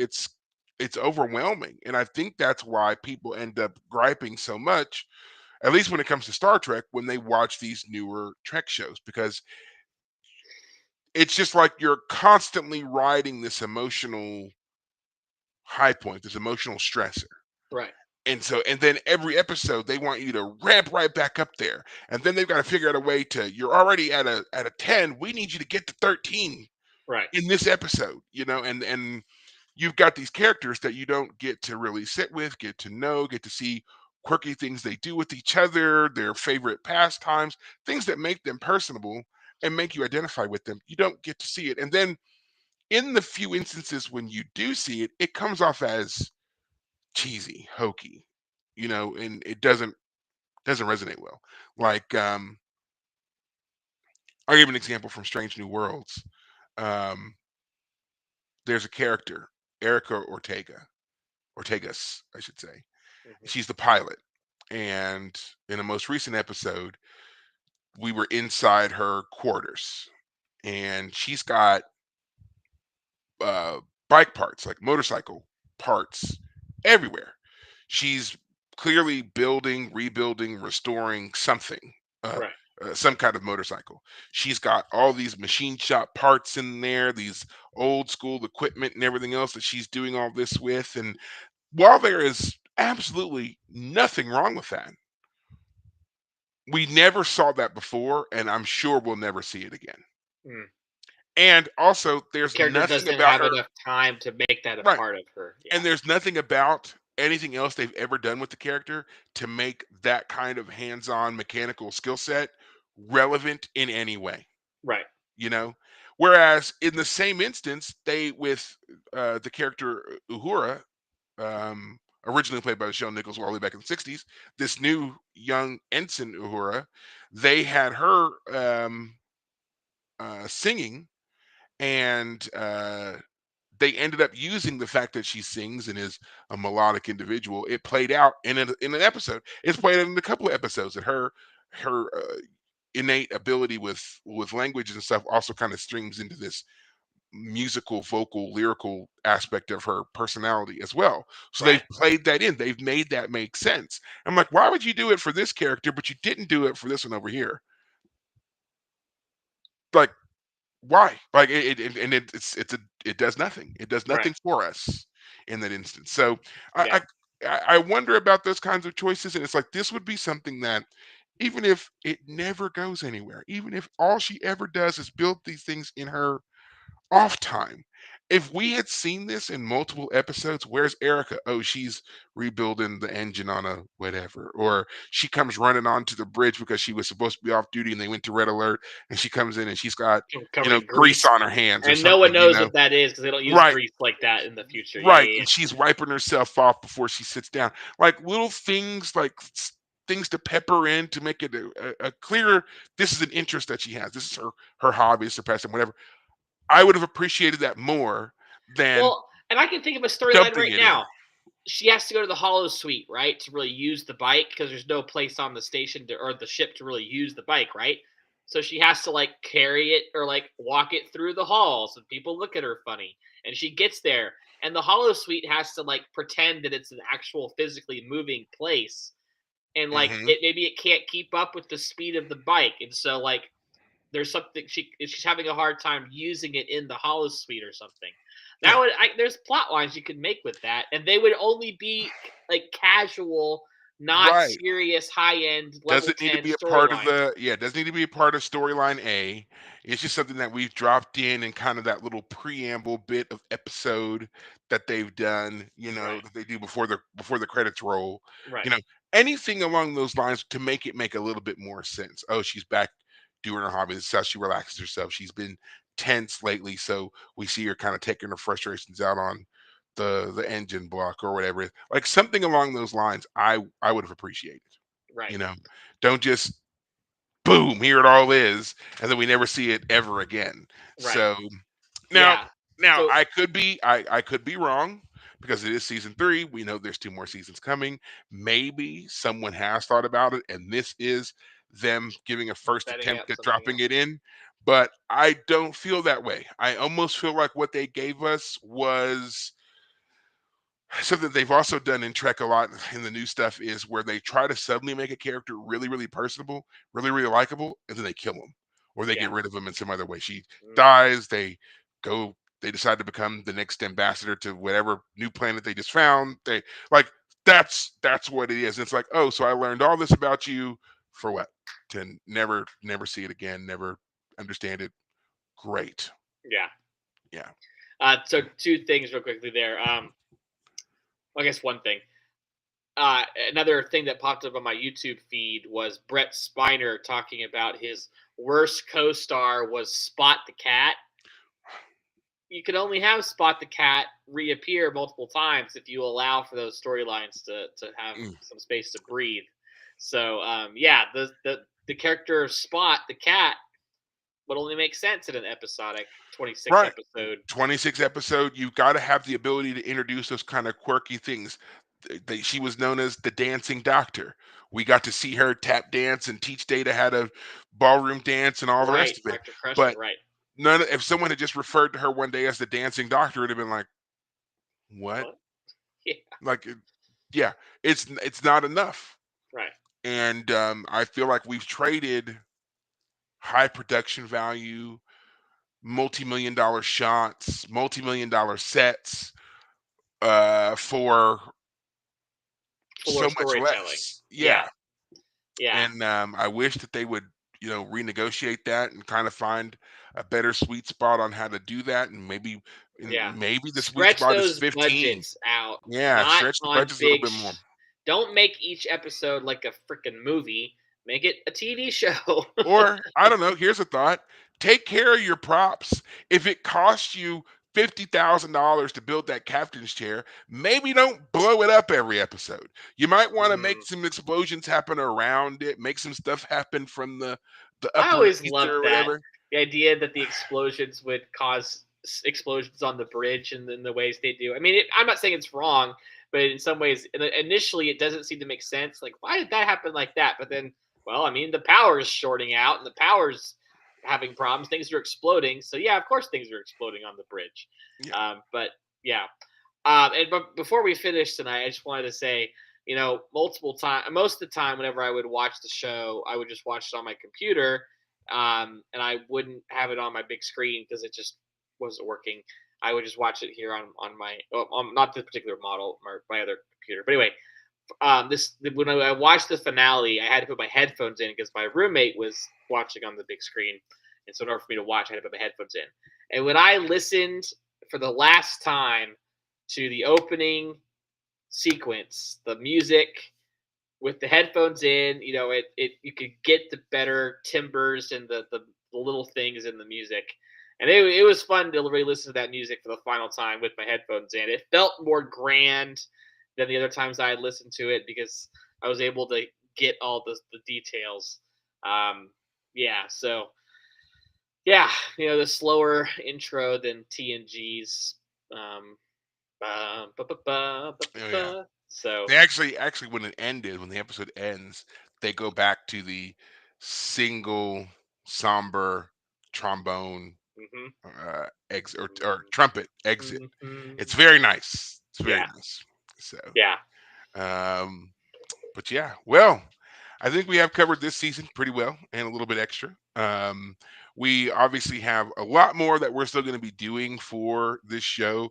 it's overwhelming, and I think that's why people end up griping so much, at least when it comes to Star Trek, when they watch these newer Trek shows, because it's just like you're constantly riding this emotional high point, this emotional stressor. Right. And then every episode they want you to ramp right back up there. And then they've got to figure out a way to, you're already at a 10, we need you to get to 13 Right. in this episode, and you've got these characters that you don't get to really sit with, get to know, get to see quirky things they do with each other, their favorite pastimes, things that make them personable and make you identify with them. You don't get to see it. And then in the few instances when you do see it, it comes off as cheesy, hokey, and it doesn't resonate well. Like, I'll give an example from Strange New Worlds. Um, there's a character, Erica Ortegas, I should say. Hmm. She's the pilot. And in a most recent episode, we were inside her quarters, and she's got uh, bike parts, like motorcycle parts, everywhere. She's clearly building, rebuilding, restoring something, uh, Right. some kind of motorcycle. She's got all these machine shop parts in there, these old school equipment and everything else that she's doing all this with. And while there is absolutely nothing wrong with that, we never saw that before, and I'm sure we'll never see it again. Mm. And also, The there's character nothing doesn't about have her, enough time to make that a right? part of her. And Yeah. there's nothing about anything else they've ever done with the character to make that kind of hands-on mechanical skill set relevant in any way, Right. you know? Whereas in the same instance, they with the character Uhura, originally played by Michelle Nichols all the way back in the 60s, this new young ensign Uhura, they had her singing, and they ended up using the fact that she sings and is a melodic individual. It played out in an episode. It's played out in a couple of episodes that her innate ability with language and stuff also kind of streams into this musical, vocal, lyrical aspect of her personality as well. So they've Right. played that in. They've made that make sense. I'm like, why would you do it for this character, but you didn't do it for this one over here? Like, why? Like and it does nothing. It does Right. nothing for us in that instance. So Yeah. I I wonder about those kinds of choices, and it's like this would be something that even if it never goes anywhere, even if all she ever does is build these things in her off time. If we had seen this in multiple episodes, where's Erica? Oh, she's rebuilding the engine on a whatever. Or she comes running onto the bridge because she was supposed to be off duty and they went to red alert, and she comes in and she's got, Covered in grease grease, on her hands or and no one something, knows what that is because they don't use Right, grease like that in the future. Yeah. right. Yeah. And she's wiping herself off before she sits down. Like little things, like things to pepper in to make it a clearer, this is an interest that she has. This is her hobby, it's her passion, whatever. I would have appreciated that more than Well, and I can think of a storyline dumping right it in. now. She has to go to the hollow suite, right, to really use the bike because there's no place on the station or the ship to really use the bike, right? So she has to like carry it or like walk it through the halls, and people look at her funny. And she gets there, and the hollow suite has to like pretend that it's an actual physically moving place, and like Mhm. it maybe it can't keep up with the speed of the bike, and so like there's something she's having a hard time using it in the hollow suite or something. Yeah, There's plot lines you could make with that, and they would only be like casual, not right. serious, high end level Doesn't need to 10 be a part of storylines. the yeah, doesn't need to be a part of storyline A. It's just something that we've dropped in kind of that little preamble bit of episode that they've done, Right, that they do before the credits roll. right, You know, anything along those lines to make it make a little bit more sense. Oh, she's back doing her hobby. This is how she relaxes herself. She's been tense lately, so we see her kind of taking her frustrations out on the engine block or whatever. Like something along those lines, I would have appreciated. right, You know, don't just boom, here it all is, and then we never see it ever again. right. So now, Yeah. now So I could be wrong because it is season 3. We know there's 2 more seasons coming. Maybe someone has thought about it, and this is them giving a first setting attempt up at something dropping else. it in. But I don't feel that way. I almost feel like what they gave us was Something they've also done in Trek a lot in the new stuff is where they try to suddenly make a character really, really personable, really, really likable, and then they kill him or they Yeah. get rid of him in some other way. She Mm. dies. Go. They decide to become the next ambassador to whatever new planet they just found. They like that's what it is. It's like, oh, so I learned all this about you for what? To never see it again, never understand it. Great. Yeah. Yeah. So two things real quickly there. I guess one thing. Another thing that popped up on my YouTube feed was Brett Spiner talking about his worst co-star was Spot the Cat. You can only have Spot the Cat reappear multiple times if you allow for those storylines to have Mm. some space to breathe. So yeah, the character of Spot the Cat would only make sense in an episodic 26 Right. episode. 26 episode, you've got to have the ability to introduce those kind of quirky things. She was known as the dancing doctor. We got to see her tap dance and teach Data how to ballroom dance and all the Right, rest of it. Dr. Crusher, But right. if someone had just referred to her one day as the dancing doctor, it'd have been like, what? What? Yeah, Like, yeah, it's not enough. right. And I feel like we've traded high production value, multi-million dollar shots, multi-million dollar sets for Fuller so much storytelling. less. Yeah, Yeah, yeah, and I wish that they would, renegotiate that and kind of find a better sweet spot on how to do that, and yeah. maybe the sweet Stretch spot is those 15. budgets out, Yeah, not stretch the on budgets a little big. bit more. Don't make each episode like a freaking movie. Make it a TV show. Or I don't know. Here's a thought: take care of your props. If it costs you $50,000 to build that captain's chair, maybe don't blow it up every episode. You might want to make Mm. some explosions happen around it, make some stuff happen from the I upper always ether loved or that. whatever. The idea that the explosions would cause explosions on the bridge and in the ways they do. I mean, I'm not saying it's wrong, but in some ways, initially, it doesn't seem to make sense. Like, why did that happen like that? But then, well, I mean, the power's shorting out and the power's having problems. Things are exploding. So, yeah, of course, things are exploding on the bridge. Yeah. But, yeah. But before we finish tonight, I just wanted to say, multiple times, most of the time, whenever I would watch the show, I would just watch it on my computer, and I wouldn't have it on my big screen because it just wasn't working. I would just watch it here on my, not this particular model, my other computer. But anyway, this when I watched the finale, I had to put my headphones in because my roommate was watching on the big screen, and so in order for me to watch, I had to put my headphones in. And when I listened for the last time to the opening sequence, the music with the headphones in, it you could get the better timbers and the little things in the music. And it was fun to really listen to that music for the final time with my headphones in. It felt more grand than the other times I had listened to it because I was able to get all the details. Yeah, so yeah, the slower intro than TNG's. Um, Oh yeah. so They actually when the episode ends, they go back to the single somber trombone mhm, exit or mhm, trumpet exit. It's mhm. very nice. It's very Yeah, nice. So, yeah, um, but yeah, well, I think we have covered this season pretty well and a little bit extra. We obviously have a lot more that we're still going to be doing for this show.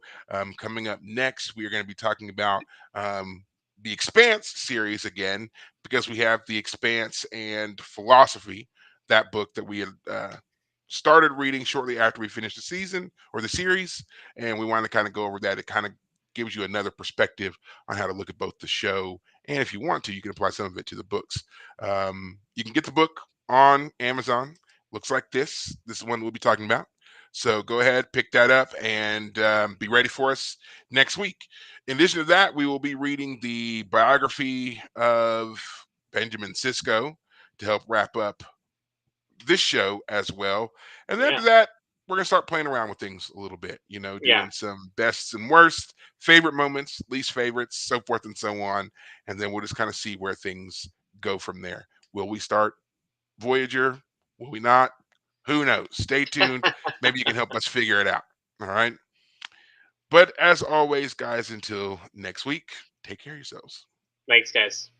Coming up next, we are going to be talking about the Expanse series again because we have the Expanse and Philosophy, that book that we had started reading shortly after we finished the season or the series, and we want to kind of go over that. It kind of gives you another perspective on how to look at both the show and if you want to, you can apply some of it to the books. You can get the book on Amazon. Looks like this. This is one we'll be talking about. So go ahead, pick that up, and be ready for us next week. In addition to that, we will be reading the biography of Benjamin Sisko to help wrap up this show as well. And then yeah, after that, we're gonna start playing around with things a little bit, yeah. doing some bests and worst, favorite moments, least favorites, so forth and so on. And then we'll just kind of see where things go from there. Will we start Voyager? Will we not? Who knows? Stay tuned. Maybe you can help us figure it out. All right. But as always, guys, until next week, take care of yourselves. Thanks, guys.